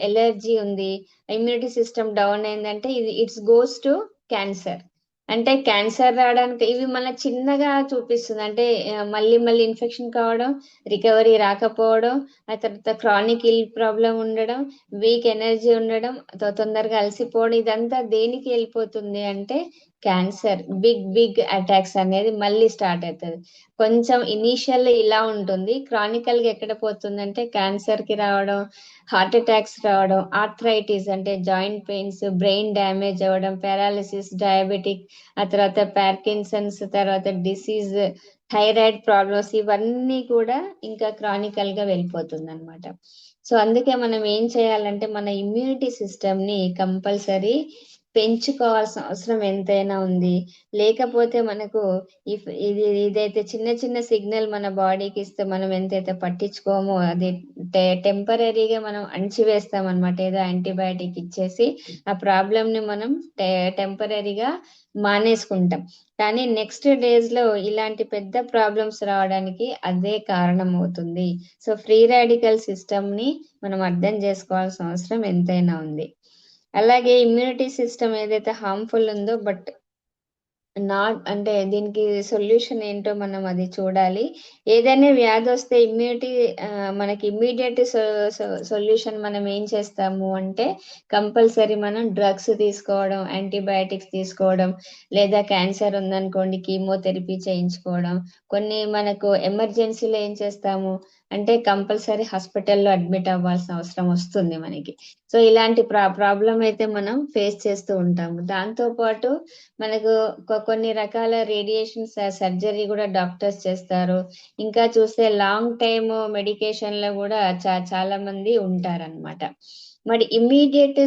ఎలర్జీ ఉంది, ఇమ్యూనిటీ సిస్టమ్ డౌన్ అయిందంటే ఇది ఇట్స్ గోస్ టు క్యాన్సర్. అంటే క్యాన్సర్ రావడానికి ఇవి మన చిన్నగా చూపిస్తుంది. అంటే మళ్ళీ మళ్ళీ ఇన్ఫెక్షన్ కావడం, రికవరీ రాకపోవడం, ఆ తర్వాత క్రానిక్ ఇల్ ప్రాబ్లం ఉండడం, వీక్ ఎనర్జీ ఉండడం, తొందరగా అలసిపోవడం, ఇదంతా దేనికి వెళ్ళిపోతుంది అంటే క్యాన్సర్ బిగ్ బిగ్ అటాక్స్ అనేది మళ్ళీ స్టార్ట్ అవుతుంది. కొంచెం ఇనీషియల్ ఇలా ఉంటుంది, క్రానికల్ గా ఎక్కడ పోతుందంటే క్యాన్సర్ కి రావడం, హార్ట్ అటాక్స్ రావడం, ఆర్థరైటిస్ అంటే జాయింట్ పెయిన్స్, బ్రెయిన్ డ్యామేజ్ అవ్వడం, పారాలిసిస్, డయాబెటిక్, ఆ తర్వాత పార్కిన్సన్స్, తర్వాత డిసీజ్, థైరాయిడ్ ప్రాబ్లమ్స్, ఇవన్నీ కూడా ఇంకా క్రానికల్ గా వెళ్ళిపోతుంది అనమాట. సో అందుకే మనం ఏం చేయాలంటే మన ఇమ్యూనిటీ సిస్టమ్ ని కంపల్సరీ పెంచుకోవాల్సిన అవసరం ఎంతైనా ఉంది. లేకపోతే మనకు ఇదైతే చిన్న చిన్న సిగ్నల్ మన బాడీకి ఇస్తే మనం ఎంతైతే పట్టించుకోమో అది టెంపరీగా మనం అణిచివేస్తాం అనమాట. ఏదో యాంటీబయాటిక్ ఇచ్చేసి ఆ ప్రాబ్లమ్ ని మనం టెంపరీగా మానేసుకుంటాం. కానీ నెక్స్ట్ డేస్ లో ఇలాంటి పెద్ద ప్రాబ్లమ్స్ రావడానికి అదే కారణం అవుతుంది. సో ఫ్రీ రాడికల్ సిస్టమ్ ని మనం అర్థం చేసుకోవాల్సిన అవసరం ఎంతైనా ఉంది. అలాగే ఇమ్యూనిటీ సిస్టమ్ ఏదైతే హార్మ్ఫుల్ ఉందో, బట్ నాట్ అంటే దీనికి సొల్యూషన్ ఏంటో మనం అది చూడాలి. ఏదైనా వ్యాధి వస్తే ఇమ్యూనిటీ మనకి ఇమ్మీడియట్ సొల్యూషన్ మనం ఏం చేస్తాము అంటే కంపల్సరీ మనం డ్రగ్స్ తీసుకోవడం, యాంటీబయాటిక్స్ తీసుకోవడం, లేదా క్యాన్సర్ ఉందనుకోండి కీమోథెరపీ చేయించుకోవడం. కొన్ని మనకు ఎమర్జెన్సీలో ఏం చేస్తాము అంటే కంపల్సరీ హాస్పిటల్లో అడ్మిట్ అవ్వాల్సిన అవసరం వస్తుంది మనకి. సో ఇలాంటి ప్రాబ్లం అయితే మనం ఫేస్ చేస్తూ ఉంటాము. దాంతో పాటు మనకు కొన్ని రకాల రేడియేషన్ సర్జరీ కూడా డాక్టర్స్ చేస్తారు. ఇంకా చూస్తే లాంగ్ టైమ్ మెడికేషన్ లో కూడా చాలా మంది ఉంటారన్నమాట. మరి ఇమ్మీడియట్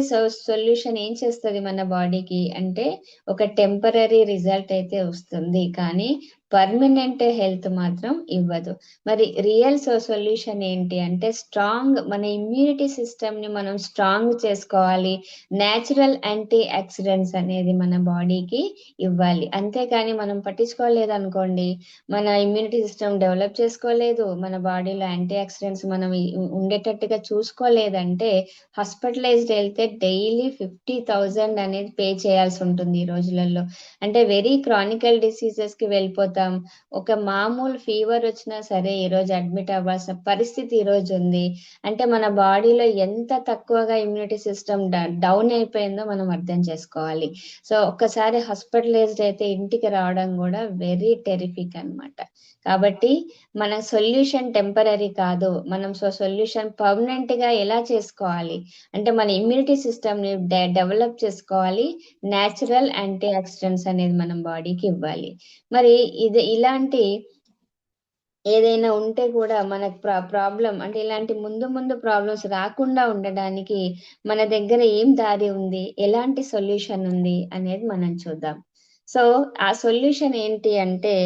సొల్యూషన్ ఏం చేస్తుంది మన బాడీకి అంటే ఒక టెంపరీ రిజల్ట్ అయితే వస్తుంది, కానీ పర్మనెంట్ హెల్త్ మాత్రం ఇవ్వదు. మరి రియల్ సొల్యూషన్ ఏంటి అంటే స్ట్రాంగ్ మన ఇమ్యూనిటీ సిస్టమ్ ని మనం స్ట్రాంగ్ చేసుకోవాలి. నేచురల్ యాంటీ ఆక్సిడెంట్స్ అనేది మన బాడీకి ఇవ్వాలి. అంతేకాని మనం పట్టించుకోలేదు అనుకోండి, మన ఇమ్యూనిటీ సిస్టమ్ డెవలప్ చేసుకోలేదు, మన బాడీలో యాంటీ ఆక్సిడెంట్స్ మనం ఉండేటట్టుగా చూసుకోలేదంటే హాస్పిటలైజ్డ్ వెళ్తే డైలీ 50,000 అనేది పే చేయాల్సి ఉంటుంది ఈ రోజులలో. అంటే వెరీ క్రానికల్ డిసీజెస్ కి వెళ్ళిపోతాం. ఒక మామూలు ఫీవర్ వచ్చినా సరే ఈ రోజు అడ్మిట్ అవ్వాల్సిన పరిస్థితి ఈ రోజు ఉంది. అంటే మన బాడీలో ఎంత తక్కువగా ఇమ్యూనిటీ సిస్టమ్ డౌన్ అయిపోయిందో మనం అర్థం చేసుకోవాలి. సో ఒక్కసారి హాస్పిటలైజ్డ్ అయితే ఇంటికి రావడం కూడా వెరీ టెరిఫిక్ అన్నమాట. కాబట్టి మన సొల్యూషన్ టెంపరీ కాదు, మనం సొల్యూషన్ పర్మనెంట్ గా ఎలా చేసుకోవాలి అంటే మన ఇమ్యూనిటీ సిస్టమ్ ని డెవలప్ చేసుకోవాలి. న్యాచురల్ యాంటీ ఆక్సిడెంట్స్ అనేది మనం బాడీకి ఇవ్వాలి. మరి ఇలాంటి ఏదైనా ఉంటే కూడా మనకు ప్రాబ్లం అంటే ఇలాంటి ముందు ముందు ప్రాబ్లమ్స్ రాకుండా ఉండడానికి మన దగ్గర ఏం దారి ఉంది, ఎలాంటి సొల్యూషన్ ఉంది అనేది మనం చూద్దాం. సో ఆ సొల్యూషన్ ఏంటి అంటే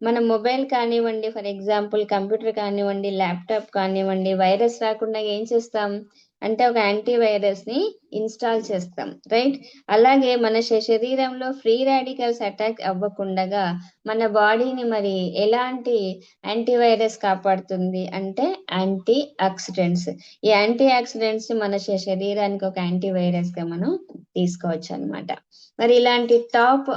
మన మొబైల్ కానివ్వండి, ఫర్ ఎగ్జాంపుల్ కంప్యూటర్ కానివ్వండి, ల్యాప్టాప్ కానివ్వండి, వైరస్ రాకుండా ఏం చేస్తాం అంటే ఒక యాంటీ వైరస్ ని ఇన్స్టాల్ చేస్తాం, రైట్? అలాగే మన శరీరంలో ఫ్రీ రాడికల్స్ అటాక్ అవ్వకుండా మన బాడీని మరి ఎలాంటి యాంటీవైరస్ కాపాడుతుంది అంటే యాంటీ ఆక్సిడెంట్స్. ఈ యాంటీ ఆక్సిడెంట్స్ మన శరీరానికి ఒక యాంటీవైరస్ గా మనం తీసుకోవచ్చు అన్నమాట. మరి ఇలాంటి top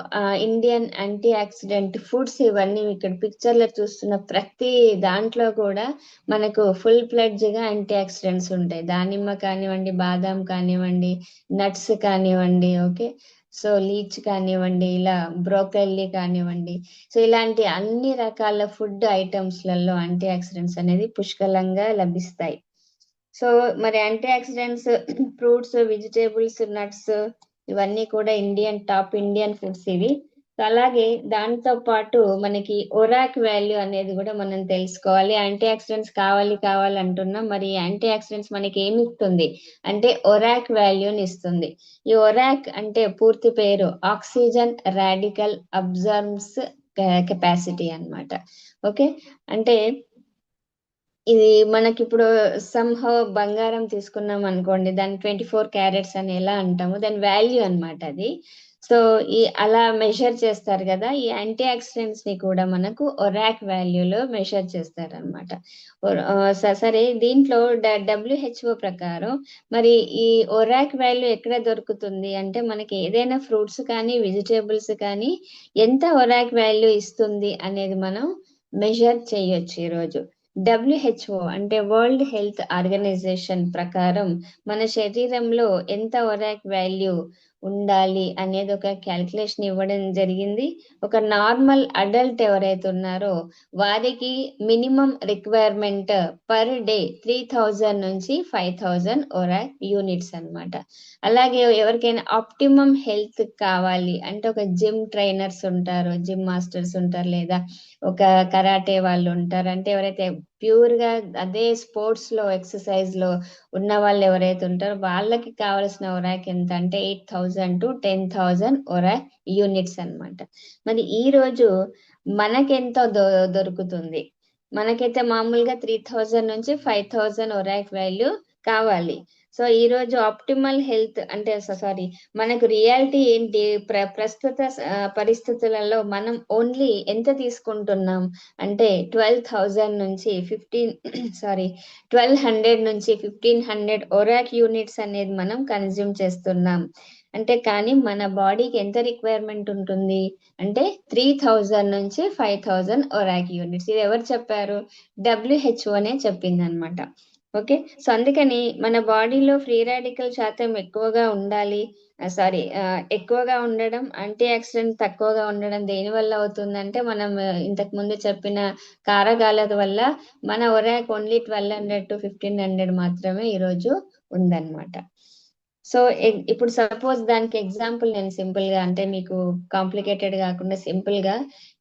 Indian anti oxidant foods ఇవన్నీ ఇక్కడ పిక్చర్ లో చూస్తున్న ప్రతి దాంట్లో కూడా మనకు ఫుల్ ఫ్లెడ్జ్ గా యాంటీ ఆక్సిడెంట్స్ ఉంటాయి. దానిమ్మ కానివ్వండి, బాదాం కానివ్వండి, నట్స్ కానివ్వండి, ఓకే, సో లీచ్ కానివ్వండి, ఇలా బ్రోకల్లీ కానివ్వండి, సో ఇలాంటి అన్ని రకాల ఫుడ్ ఐటమ్స్ లలో యాంటీ ఆక్సిడెంట్స్ అనేది పుష్కలంగా లభిస్తాయి. సో మరి antioxidants fruits, vegetables, nuts ఇవన్నీ కూడా టాప్ ఇండియన్ ఫుడ్స్ ఇవి. సో అలాగే దాంతో పాటు మనకి ఒరాక్ వాల్యూ అనేది కూడా మనం తెలుసుకోవాలి. యాంటీ ఆక్సిడెంట్స్ కావాలి అంటున్నాం, మరి యాంటీ ఆక్సిడెంట్స్ మనకి ఏమి ఇస్తుంది అంటే ఒరాక్ వాల్యూని ఇస్తుంది. ఈ ఒరాక్ అంటే పూర్తి పేరు ఆక్సిజన్ రాడికల్ అబ్జర్బ్స్ కెపాసిటీ అన్నమాట. ఓకే, అంటే ఇది మనకి ఇప్పుడు సంహౌ బంగారం తీసుకున్నాం అనుకోండి, దాని 24 క్యారెట్స్ అని ఎలా అంటాము, దాని వాల్యూ అన్నమాట అది. సో అలా మెజర్ చేస్తారు కదా, ఈ యాంటీ ఆక్సిడెంట్స్ ని కూడా మనకు ఒరాక్ వాల్యూలో మెజర్ చేస్తారు అనమాట. సరే, దీంట్లో డబ్ల్యూహెచ్ఓ ప్రకారం మరి ఈ ఒరాక్ వాల్యూ ఎక్కడ దొరుకుతుంది అంటే, మనకి ఏదైనా ఫ్రూట్స్ కానీ వెజిటేబుల్స్ కానీ ఎంత ఒరాక్ వాల్యూ ఇస్తుంది అనేది మనం మెజర్ చేయొచ్చు ఈరోజు. డబ్ల్యూహెచ్ఓ అంటే వరల్డ్ హెల్త్ ఆర్గనైజేషన్ ప్రకారం మన శరీరంలో ఎంత ఒరాక్ వాల్యూ ఉండాలి అనేది ఒక క్యాల్కులేషన్ ఇవ్వడం జరిగింది. ఒక నార్మల్ అడల్ట్ ఎవరైతే ఉన్నారో వారికి మినిమం రిక్వైర్మెంట్ పర్ డే 3000 నుంచి 5000 ఒరాక్ యూనిట్స్ అన్నమాట. అలాగే ఎవరికైనా ఆప్టిమమ్ హెల్త్ కావాలి అంటే, ఒక జిమ్ ట్రైనర్స్ ఉంటారు, జిమ్ మాస్టర్స్ ఉంటారు, లేదా ఒక కరాటే వాళ్ళు ఉంటారు, అంటే ఎవరైతే ప్యూర్ గా అదే స్పోర్ట్స్ లో ఎక్సర్సైజ్ లో ఉన్న వాళ్ళు ఎవరైతే ఉంటారో వాళ్ళకి కావాల్సిన ఒరాక్ ఎంత అంటే 8000 టు 10,000 ఒరాక్ యూనిట్స్ అన్నమాట. మరి ఈ రోజు మనకెంత దొరుకుతుంది? మనకైతే మామూలుగా 3000 నుంచి 5000 ఒరాక్ వాల్యూ కావాలి. సో ఈ రోజు ఆప్టిమల్ హెల్త్ అంటే, సారీ, మనకు రియాలిటీ ఏంటి? ప్రస్తుత పరిస్థితులలో మనం ఓన్లీ ఎంత తీసుకుంటున్నాం అంటే 12,000 నుంచి 1200 నుంచి 1500 ఒరాక్ యూనిట్స్ అనేది మనం కన్జ్యూమ్ చేస్తున్నాం. అంటే కానీ మన బాడీకి ఎంత రిక్వైర్మెంట్ ఉంటుంది అంటే 3000 నుంచి 5000 ఒరాక్ యూనిట్స్. ఇది ఎవరు చెప్పారు? డబ్ల్యూహెచ్ఓనే చెప్పింది అనమాట. ఓకే, సో అందుకని మన బాడీలో ఫ్రీ రాడికల్ శాతం ఎక్కువగా ఉండాలి, ఎక్కువగా ఉండడం, యాంటీ ఆక్సిడెంట్ తక్కువగా ఉండడం దేని వల్ల అవుతుందంటే, మనం ఇంతకు ముందు చెప్పిన కారకాల వల్ల మన ఒరాక్ ఓన్లీ 1200 టు 1500 మాత్రమే ఈరోజు ఉందన్నమాట. సో ఇప్పుడు సపోజ్ దానికి ఎగ్జాంపుల్ నేను సింపుల్ గా, అంటే మీకు కాంప్లికేటెడ్ కాకుండా సింపుల్ గా,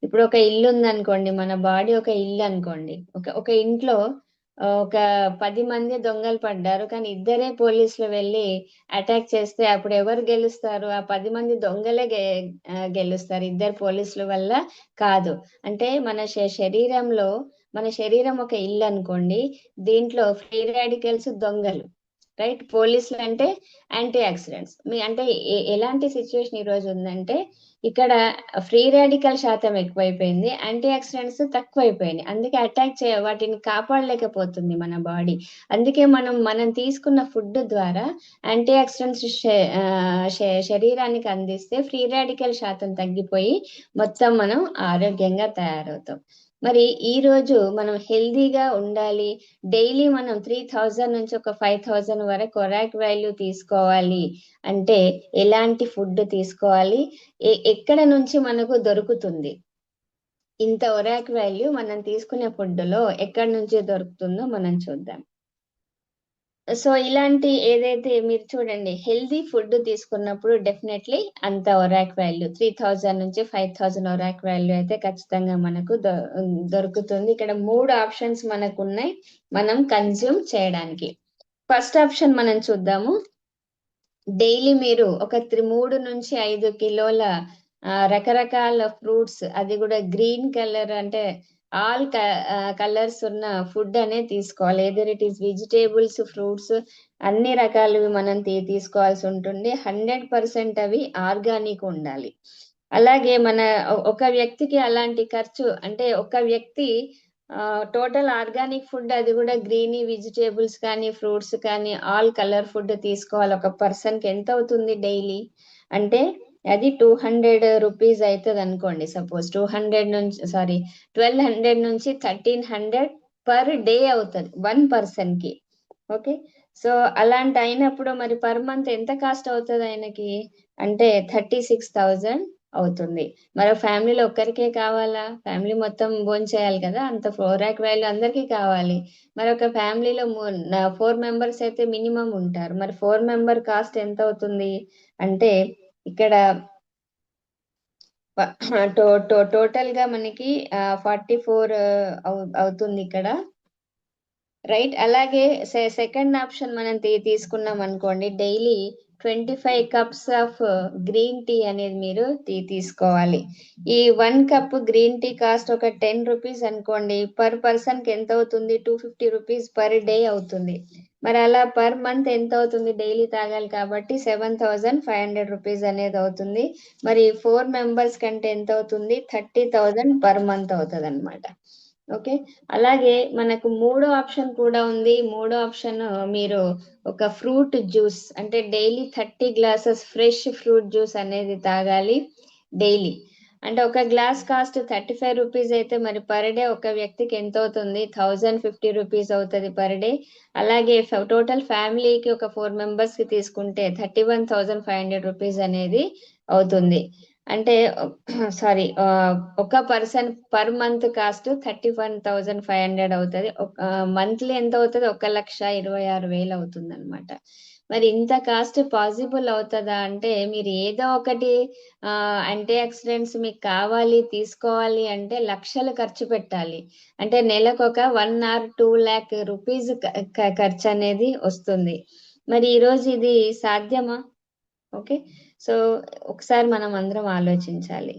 ఇప్పుడు ఒక ఇల్లు ఉందనుకోండి, మన బాడీ ఒక ఇల్లు అనుకోండి. ఒక ఇంట్లో ఒక 10 మంది దొంగలు పడ్డారు, కానీ ఇద్దరే పోలీసులు వెళ్ళి అటాక్ చేస్తే అప్పుడు ఎవరు గెలుస్తారు? ఆ 10 మంది దొంగలే గెలుస్తారు, ఇద్దరు పోలీసుల వల్ల కాదు. అంటే మన శరీరం ఒక ఇల్లు అనుకోండి, దీంట్లో ఫ్రీ రాడికల్స్ దొంగలు, రైట్? పోలీసులు అంటే యాంటీ ఆక్సిడెంట్స్. అంటే ఎలాంటి సిచ్యువేషన్ ఈ రోజు ఉందంటే, ఇక్కడ ఫ్రీ రాడికల్ శాతం ఎక్కువైపోయింది, యాంటీ ఆక్సిడెంట్స్ తక్కువైపోయినాయి. అందుకే వాటిని కాపాడలేకపోతుంది మన బాడీ. అందుకే మనం తీసుకున్న ఫుడ్ ద్వారా యాంటీ ఆక్సిడెంట్స్ శరీరానికి అందిస్తే ఫ్రీ రాడికల్ శాతం తగ్గిపోయి మొత్తం మనం ఆరోగ్యంగా తయారవుతాం. మరి ఈ రోజు మనం హెల్దీగా ఉండాలి, డైలీ మనం 3000 నుంచి ఒక 5000 వరకు ఒరాక్ వాల్యూ తీసుకోవాలి అంటే ఎలాంటి ఫుడ్ తీసుకోవాలి, ఎక్కడ నుంచి మనకు దొరుకుతుంది ఇంత ఒరాక్ వాల్యూ? మనం తీసుకునే ఫుడ్ లో ఎక్కడి నుంచి దొరుకుతుందో మనం చూద్దాం. సో ఇలాంటి ఏదైతే మీరు చూడండి, హెల్దీ ఫుడ్ తీసుకున్నప్పుడు డెఫినెట్లీ అంత ఒరాక్ వాల్యూ 3000 నుంచి 5000 ఒరాక్ వాల్యూ అయితే ఖచ్చితంగా మనకు దొరుకుతుంది. ఇక్కడ 3 ఆప్షన్స్ మనకు ఉన్నాయి మనం కన్జ్యూమ్ చేయడానికి. ఫస్ట్ ఆప్షన్ మనం చూద్దాము. డైలీ మీరు ఒక 3 నుంచి 5 కిలోల రకరకాల ఫ్రూట్స్, అది కూడా గ్రీన్ కలర్ అంటే ఆల్ కలర్స్ ఉన్న ఫుడ్ అనేది తీసుకోవాలి. Either it is vegetables, fruits, అన్ని రకాలు మనం తీసుకోవాల్సి ఉంటుంది. 100% అవి ఆర్గానిక్ ఉండాలి. అలాగే ఒక వ్యక్తికి అలాంటి ఖర్చు అంటే, ఒక వ్యక్తి టోటల్ ఆర్గానిక్ ఫుడ్, అది కూడా గ్రీనీ వెజిటేబుల్స్ కానీ ఫ్రూట్స్ కానీ ఆల్ కలర్ ఫుడ్ తీసుకోవాలి. ఒక పర్సన్ కి ఎంత అవుతుంది డైలీ అంటే, అది 200 రూపీస్ అవుతుంది అనుకోండి. సపోజ్ 1200 నుంచి 1300 పర్ డే అవుతుంది 1 పర్సన్ కి. ఓకే, సో అలాంటి అయినప్పుడు మరి పర్ మంత్ ఎంత కాస్ట్ అవుతుంది ఆయనకి అంటే 36,000 అవుతుంది. మరి ఫ్యామిలీలో ఒక్కరికే కావాలా? ఫ్యామిలీ మొత్తం భోంచేయాలి కదా, అంత ఒరాక్ వాల్యూ అందరికీ కావాలి. మరి ఒక ఫ్యామిలీలో 4 మెంబర్స్ అయితే మినిమం ఉంటారు. మరి 4 మెంబర్ కాస్ట్ ఎంత అవుతుంది అంటే, ఇక్కడ టోటల్ గా మనకి 44 అవుతుంది ఇక్కడ, రైట్? అలాగే సెకండ్ ఆప్షన్ మనం తీసుకున్నాం అనుకోండి, daily 25 cups of green tea అనేది మీరు తీసుకోవాలి. ఈ 1 కప్ గ్రీన్ టీ కాస్ట్ ఒక 10 రూపీస్ అనుకోండి. పర్ పర్సన్ కి ఎంత అవుతుంది? 250 రూపీస్ పర్ డే అవుతుంది. మరి అలా పర్ మంత్ ఎంత అవుతుంది, డైలీ తాగాలి కాబట్టి 7,500 రూపీస్ అనేది అవుతుంది. మరి 4 మెంబర్స్ కంటే ఎంత అవుతుంది, 30,000 పర్ మంత్ అవుతుంది అనమాట. ఓకే. అలాగే మనకు మూడో ఆప్షన్ కూడా ఉంది. మూడో ఆప్షన్, మీరు ఒక ఫ్రూట్ జ్యూస్ అంటే daily 30 glasses fresh fruit juice అనేది తాగాలి డైలీ. అంటే ఒక గ్లాస్ కాస్ట్ 35 రూపీస్ అయితే మరి పర్ డే ఒక వ్యక్తికి ఎంత అవుతుంది, 1,050 రూపీస్ అవుతుంది పర్ డే. అలాగే టోటల్ ఫ్యామిలీకి ఒక 4 మెంబర్స్ కి తీసుకుంటే 31,500 రూపీస్ అనేది అవుతుంది. అంటే సారీ, ఒక పర్సన్ పర్ మంత్ కాస్ట్ 31,500 అవుతుంది. మంత్లీ ఎంత అవుతుంది, 1,26,000 అవుతుంది అనమాట. మరి ఇంత కాస్ట్ పాసిబుల్ అవుతుందా అంటే, మీరు ఏదో ఒకటి యాంటీ ఆక్సిడెంట్స్ మీకు కావాలి తీసుకోవాలి అంటే లక్షలు ఖర్చు పెట్టాలి. అంటే నెలకు ఒక 1 or 2 lakh రూపీస్ ఖర్చు అనేది వస్తుంది. మరి ఈరోజు ఇది సాధ్యమా? ఓకే. సో ఒకసారి మనం అందరం ఆలోచించాలి.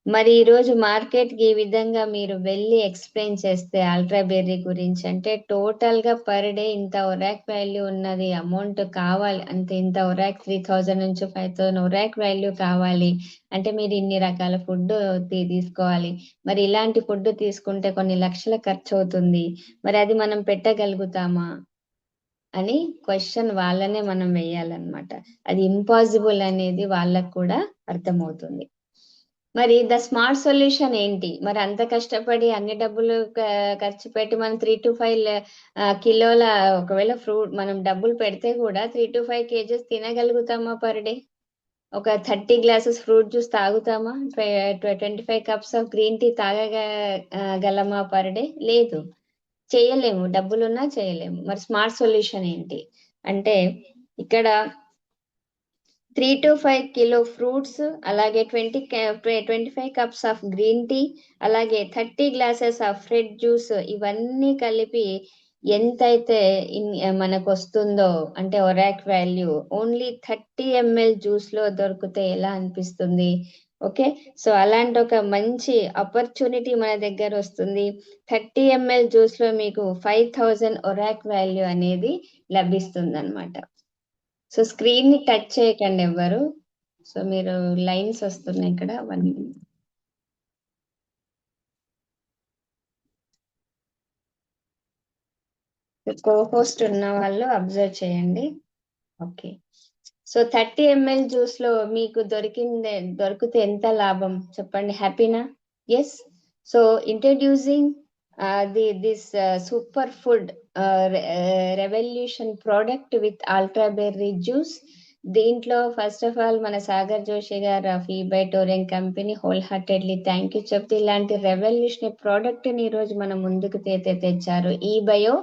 మరి ఈరోజు మార్కెట్కి ఈ విధంగా మీరు వెళ్ళి ఎక్స్ప్లెయిన్ చేస్తే అల్ట్రా బెర్రీ గురించి, అంటే టోటల్గా పర్ డే ఇంత ఒరాక్ వాల్యూ ఉన్నది, అమౌంట్ కావాలి అంటే ఇంత ఒరాక్ 3,000 నుంచి 5,000 ఒరాక్ వాల్యూ కావాలి అంటే మీరు ఇన్ని రకాల ఫుడ్ తీసుకోవాలి. మరి ఇలాంటి ఫుడ్ తీసుకుంటే కొన్ని లక్షల ఖర్చు అవుతుంది. మరి అది మనం పెట్టగలుగుతామా అని క్వశ్చన్ వాళ్ళనే మనం వేయాలన్నమాట. అది ఇంపాసిబుల్ అనేది వాళ్ళకు కూడా అర్థమవుతుంది. మరి ద స్మార్ట్ సొల్యూషన్ ఏంటి? మరి అంత కష్టపడి అన్ని డబ్బులు ఖర్చు పెట్టి మనం 3 to 5 కిలోల ఒకవేళ ఫ్రూట్ మనం డబ్బులు పెడితే కూడా 3 to 5 kgs తినగలుగుతామా పర్ డే? ఒక 30 గ్లాసెస్ ఫ్రూట్ జ్యూస్ తాగుతామా? 25 కప్స్ ఆఫ్ గ్రీన్ టీ తాగగలమా పర్ డే? లేదు, చేయలేము. డబ్బులున్నా చేయలేము. మరి స్మార్ట్ సొల్యూషన్ ఏంటి అంటే, ఇక్కడ 3 to 5 కిలో ఫ్రూట్స్, అలాగే 25 కప్స్ ఆఫ్ గ్రీన్ టీ, అలాగే 30 గ్లాసెస్ ఆఫ్ ఫ్రెడ్ జ్యూస్, ఇవన్నీ కలిపి ఎంతైతే మనకు వస్తుందో అంటే ఒరాక్ వాల్యూ ఓన్లీ 30 ml జ్యూస్ లో దొరికితే ఎలా అనిపిస్తుంది? ఓకే. సో అలాంటి ఒక మంచి ఆపర్చునిటీ మన దగ్గర వస్తుంది. 30 ml జ్యూస్ లో మీకు 5,000 ఒరాక్ వాల్యూ అనేది లభిస్తుంది అనమాట. సో స్క్రీన్ ని టచ్ చేయకండి ఎవ్వరు. సో మీరు లైన్స్ వస్తున్నాయి ఇక్కడ 1 minute. కో హోస్ట్ ఉన్న వాళ్ళు అబ్జర్వ్ చేయండి. ఓకే. సో 30 ml జ్యూస్ లో మీకు దొరికితే ఎంత లాభం చెప్పండి, హ్యాపీనా? Yes. So introducing this super food revolution product with ultra berry juice. దీంట్లో ఫస్ట్ ఆఫ్ ఆల్ మన సాగర్ జోషి గారు by Torrent company wholeheartedly thank you చెప్తే, ఇలాంటి రెవల్యూషన్ ప్రోడక్ట్ ని ఈ రోజు మనం ముందుకు తెచ్చారు, ఈ బయో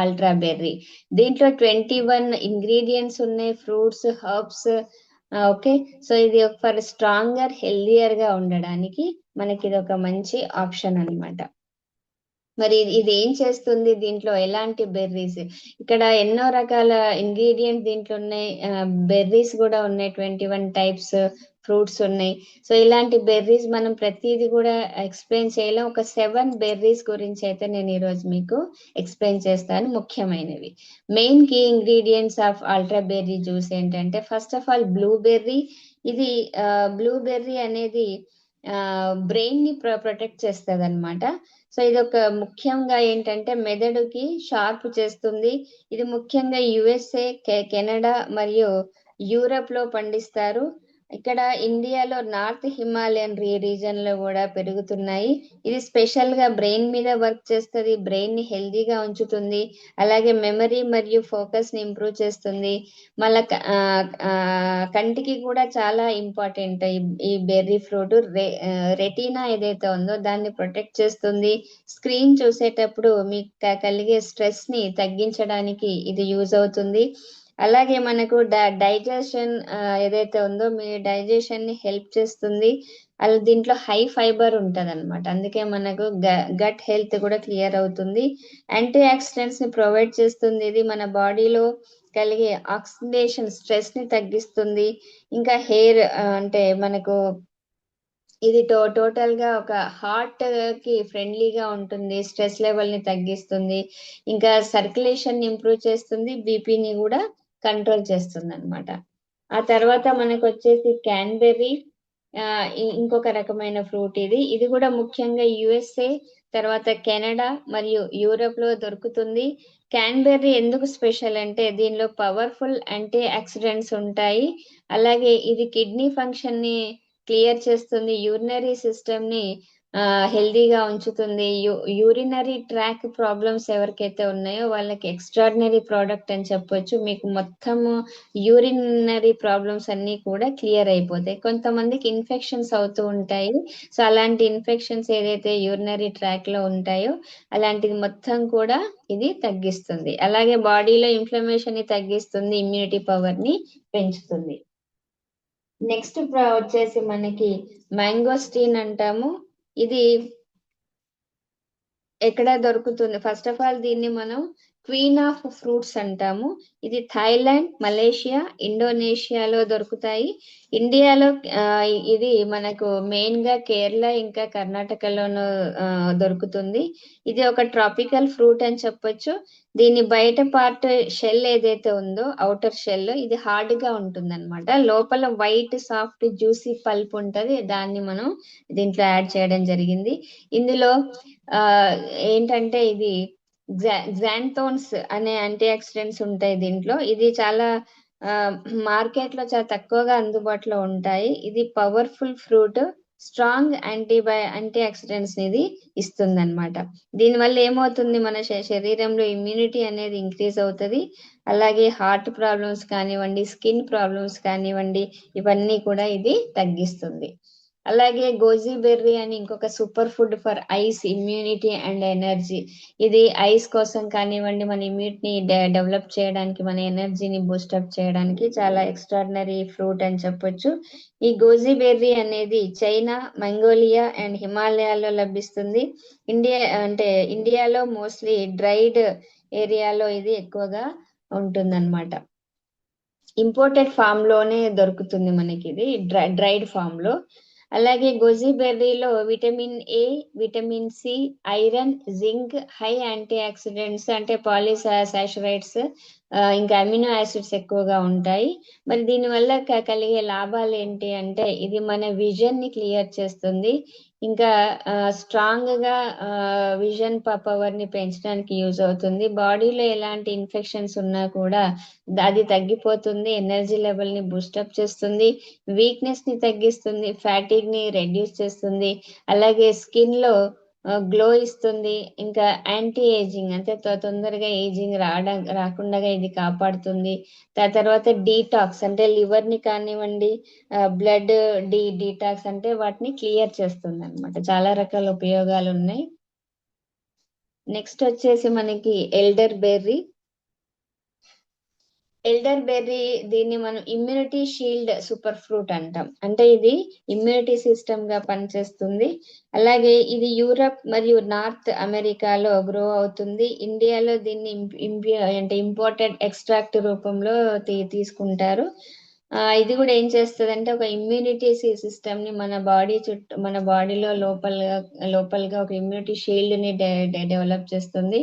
అల్ట్రా బెర్రీ. దీంట్లో 21 ఇంగ్రీడియంట్స్ ఉన్నాయి, ఫ్రూట్స్, హర్బ్స్. ఓకే. సో ఇది ఫర్ స్ట్రాంగర్ హెల్దియర్ గా ఉండడానికి మనకి ఇది ఒక మంచి ఆప్షన్ అన్నమాట. మరి ఇది ఏం చేస్తుంది, దీంట్లో ఎలాంటి బెర్రీస్, ఇక్కడ ఎన్నో రకాల ఇంగ్రీడియంట్స్ దీంట్లో ఉన్నాయి, బెర్రీస్ కూడా ఉన్నాయి, 21 టైప్స్ ఫ్రూట్స్ ఉన్నాయి. సో ఇలాంటి బెర్రీస్ మనం ప్రతిదీ కూడా ఎక్స్ప్లెయిన్ చేయలేం. ఒక 7 బెర్రీస్ గురించి అయితే నేను ఈరోజు మీకు ఎక్స్ప్లెయిన్ చేస్తాను, ముఖ్యమైనవి. Main key ingredients of ultra berry juice ఏంటంటే, ఫస్ట్ ఆఫ్ ఆల్ బ్లూబెర్రీ. ఇది బ్లూబెర్రీ అనేది బ్రెయిన్ ని ప్రొటెక్ట్ చేస్తుంది అనమాట. సో ఇది ఒక ముఖ్యంగా ఏంటంటే మెదడుకి షార్ప్ చేస్తుంది. ఇది ముఖ్యంగా యుఎస్ఏ, కెనడా మరియు యూరప్ లో పండిస్తారు. ఇక్కడ ఇండియాలో నార్త్ హిమాలయన్ రీజన్ లో కూడా పెరుగుతున్నాయి. ఇది స్పెషల్ గా బ్రెయిన్ మీద వర్క్ చేస్తుంది, బ్రెయిన్ ని హెల్దీగా ఉంచుతుంది, అలాగే మెమరీ మరియు ఫోకస్ ని ఇంప్రూవ్ చేస్తుంది. మళ్ళా కంటికి కూడా చాలా ఇంపార్టెంట్ ఈ బెర్రీ ఫ్రూట్. రెటీనా ఏదైతే ఉందో దాన్ని ప్రొటెక్ట్ చేస్తుంది. స్క్రీన్ చూసేటప్పుడు మీకు కలిగే స్ట్రెస్ ని తగ్గించడానికి ఇది యూజ్ అవుతుంది. అలాగే మనకు డైజెషన్ ఏదైతే ఉందో మీ డైజెషన్ ని హెల్ప్ చేస్తుంది. అలా దీంట్లో హై ఫైబర్ ఉంటది అనమాట, అందుకే మనకు గట్ హెల్త్ కూడా క్లియర్ అవుతుంది. యాంటీ ఆక్సిడెంట్స్ ని ప్రొవైడ్ చేస్తుంది. ఇది మన బాడీలో కలిగే ఆక్సిడేషన్ స్ట్రెస్ ని తగ్గిస్తుంది. ఇంకా హెయిర్ అంటే మనకు ఇది టోటల్ గా ఒక హార్ట్ కి ఫ్రెండ్లీగా ఉంటుంది, స్ట్రెస్ లెవెల్ ని తగ్గిస్తుంది, ఇంకా సర్క్యులేషన్ ఇంప్రూవ్ చేస్తుంది, బీపీని కూడా కంట్రోల్ చేస్తుంది అనమాట. ఆ తర్వాత మనకు వచ్చేసి క్యాన్బెర్రీ. ఆ, ఇంకొక రకమైన ఫ్రూట్ ఇది. ఇది కూడా ముఖ్యంగా యుఎస్ఏ, తర్వాత కెనడా మరియు యూరోప్ లో దొరుకుతుంది. క్యాన్బెర్రీ ఎందుకు స్పెషల్ అంటే దీనిలో పవర్ఫుల్ యాంటీ ఆక్సిడెంట్స్ ఉంటాయి. అలాగే ఇది కిడ్నీ ఫంక్షన్ ని క్లియర్ చేస్తుంది, యూరినరీ సిస్టమ్ ని హెల్దీగా ఉంచుతుంది. యూరినరీ ట్రాక్ ప్రాబ్లమ్స్ ఎవరికైతే ఉన్నాయో వాళ్ళకి ఎక్స్ట్రాడినరీ ప్రోడక్ట్ అని చెప్పొచ్చు. మీకు మొత్తము యూరినరీ ప్రాబ్లమ్స్ అన్ని కూడా క్లియర్ అయిపోతాయి. కొంతమందికి ఇన్ఫెక్షన్స్ అవుతూ ఉంటాయి. సో అలాంటి ఇన్ఫెక్షన్స్ ఏదైతే యూరినరీ ట్రాక్ లో ఉంటాయో అలాంటిది మొత్తం కూడా ఇది తగ్గిస్తుంది. అలాగే బాడీలో ఇన్ఫ్లమేషన్ ని తగ్గిస్తుంది, ఇమ్యూనిటీ పవర్ ని పెంచుతుంది. నెక్స్ట్ వచ్చేసి మనకి మ్యాంగోస్టీన్ అంటాము. ఇది ఎక్కడ దొరుకుతుంది? ఫస్ట్ ఆఫ్ ఆల్ దీన్ని మనం క్వీన్ ఆఫ్ ఫ్రూట్స్ అంటాము. ఇది థాయిలాండ్, మలేషియా, ఇండోనేషియాలో దొరుకుతాయి. ఇండియాలో ఇది మనకు మెయిన్ గా కేరళ ఇంకా కర్ణాటకలోనూ దొరుకుతుంది. ఇది ఒక ట్రాపికల్ ఫ్రూట్ అని చెప్పొచ్చు. దీని బయట పార్ట్ షెల్ ఏదైతే ఉందో, అవుటర్ షెల్, ఇది హార్డ్ గా ఉంటుంది అనమాట. లోపల వైట్ సాఫ్ట్ జ్యూసీ పల్ప్ ఉంటది, దాన్ని మనం దీంట్లో యాడ్ చేయడం జరిగింది. ఇందులో ఆ ఏంటంటే ఇది గ్జాంథోన్స్ అనే యాంటీ ఆక్సిడెంట్స్ ఉంటాయి దీంట్లో. ఇది చాలా మార్కెట్ లో చాలా తక్కువగా అందుబాటులో ఉంటాయి. ఇది powerful fruit, strong antioxidants ఇది ఇస్తుంది అనమాట. దీనివల్ల ఏమవుతుంది, మన శరీరంలో ఇమ్యూనిటీ అనేది ఇంక్రీజ్ అవుతుంది. అలాగే హార్ట్ ప్రాబ్లమ్స్ కానివ్వండి, స్కిన్ ప్రాబ్లమ్స్ కానివ్వండి, ఇవన్నీ కూడా ఇది తగ్గిస్తుంది. అలాగే గోజీ బెర్రీ అని ఇంకొక super food for ice, immunity and energy. ఇది ఐస్ కోసం కానివ్వండి, మన ఇమ్యూనిటీని డెవలప్ చేయడానికి, మన ఎనర్జీని బూస్టప్ చేయడానికి చాలా ఎక్స్ట్రాడినరీ ఫ్రూట్ అని చెప్పొచ్చు. ఈ గోజీ బెర్రీ అనేది చైనా, మంగోలియా అండ్ హిమాలయాల్లో లభిస్తుంది. ఇండియాలో మోస్ట్లీ డ్రైడ్ ఏరియాలో ఇది ఎక్కువగా ఉంటుందన్నమాట. ఇంపోర్టెడ్ ఫామ్ లోనే దొరుకుతుంది మనకి ఇది, డ్రైడ్ ఫామ్ లో. అలాగే గోజీబెర్రీలో vitamin A, vitamin C, iron, zinc, high antioxidants అంటే పాలీసాచరైడ్స్, ఇంకా అమినో యాసిడ్స్ ఎక్కువగా ఉంటాయి. మరి దీనివల్ల కలిగే లాభాలు ఏంటి అంటే ఇది మన విజన్ ని క్లియర్ చేస్తుంది, ఇంకా స్ట్రాంగ్ గా విజన్ పవర్ ని పెంచడానికి యూజ్ అవుతుంది. బాడీలో ఎలాంటి ఇన్ఫెక్షన్స్ ఉన్నా కూడా అది తగ్గిపోతుంది, ఎనర్జీ లెవెల్ ని బూస్టప్ చేస్తుంది, వీక్నెస్ ని తగ్గిస్తుంది, ఫ్యాటిగ్ ని రెడ్యూస్ చేస్తుంది, అలాగే స్కిన్ లో గ్లో ఇస్తుంది, ఇంకా యాంటీ ఏజింగ్ అంటే తొందరగా ఏజింగ్ రాకుండా ఇది కాపాడుతుంది. తర్వాత డీటాక్స్ అంటే లివర్ ని కానివ్వండి, బ్లడ్ డీటాక్స్ అంటే వాటిని క్లియర్ చేస్తుంది అనమాట. చాలా రకాల ఉపయోగాలు ఉన్నాయి. నెక్స్ట్ వచ్చేసి మనకి ఎల్డర్ బెర్రీ. ఎల్డర్ బెర్రీ దీన్ని మనం ఇమ్యూనిటీ షీల్డ్ సూపర్ ఫ్రూట్ అంటాం. అంటే ఇది ఇమ్యూనిటీ సిస్టమ్ గా పనిచేస్తుంది. అలాగే ఇది యూరప్ మరియు నార్త్ అమెరికాలో గ్రో అవుతుంది. ఇండియాలో దీన్ని అంటే ఇంపోర్టెడ్ ఎక్స్ట్రాక్ట్ రూపంలో తీసుకుంటారు. ఇది కూడా ఏం చేస్తుంది అంటే ఒక ఇమ్యూనిటీ సిస్టమ్ ని మన బాడీలో లోపలగా ఒక ఇమ్యూనిటీ షీల్డ్ ని డెవలప్ చేస్తుంది.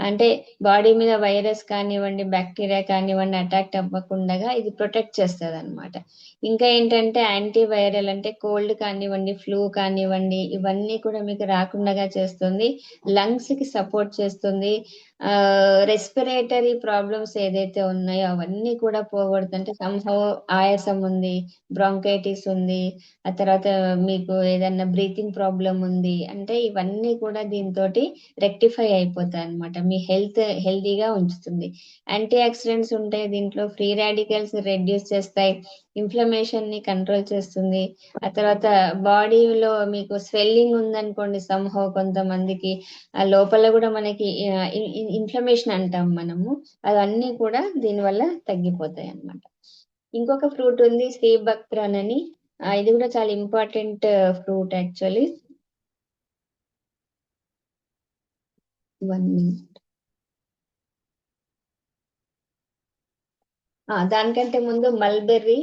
అంటే బాడీ మీద వైరస్ కానివ్వండి, బ్యాక్టీరియా కానివ్వండి అటాక్ అవ్వకుండా ఇది ప్రొటెక్ట్ చేస్తుంది అనమాట. ఇంకా ఏంటంటే యాంటీ వైరల్ అంటే కోల్డ్ కానివ్వండి, ఫ్లూ కానివ్వండి, ఇవన్నీ కూడా మీకు రాకుండా చేస్తుంది. లంగ్స్ కి సపోర్ట్ చేస్తుంది. రెస్పిరేటరీ ప్రాబ్లమ్స్ ఏదైతే ఉన్నాయో అవన్నీ కూడా పోగొడుతుంటే, సంహవ్ ఆయాసం ఉంది, బ్రాంకైటిస్ ఉంది, ఆ తర్వాత మీకు ఏదన్నా బ్రీతింగ్ ప్రాబ్లం ఉంది అంటే ఇవన్నీ కూడా దీంతో రెక్టిఫై అయిపోతాయి అనమాట. మీ హెల్తీగా ఉంచుతుంది. యాంటీ ఆక్సిడెంట్స్ ఉంటాయి దీంట్లో, ఫ్రీ రాడికల్స్ రెడ్యూస్ చేస్తాయి, ఇన్ఫ్లమేషన్ ని కంట్రోల్ చేస్తుంది. ఆ తర్వాత బాడీలో మీకు స్వెల్లింగ్ ఉందనుకోండి, సంహవ్ కొంతమందికి ఆ లోపల కూడా మనకి ఇన్ఫ్లమేషన్ అంటాం మనము, అవన్నీ కూడా దీనివల్ల తగ్గిపోతాయి అన్నమాట. ఇంకొక ఫ్రూట్ ఉంది శ్రీభక్త్రన్ అని. ఇది కూడా చాలా ఇంపార్టెంట్ ఫ్రూట్ యాక్చువల్లీ. 1 minute. దానికంటే ముందు మల్బెర్రీ.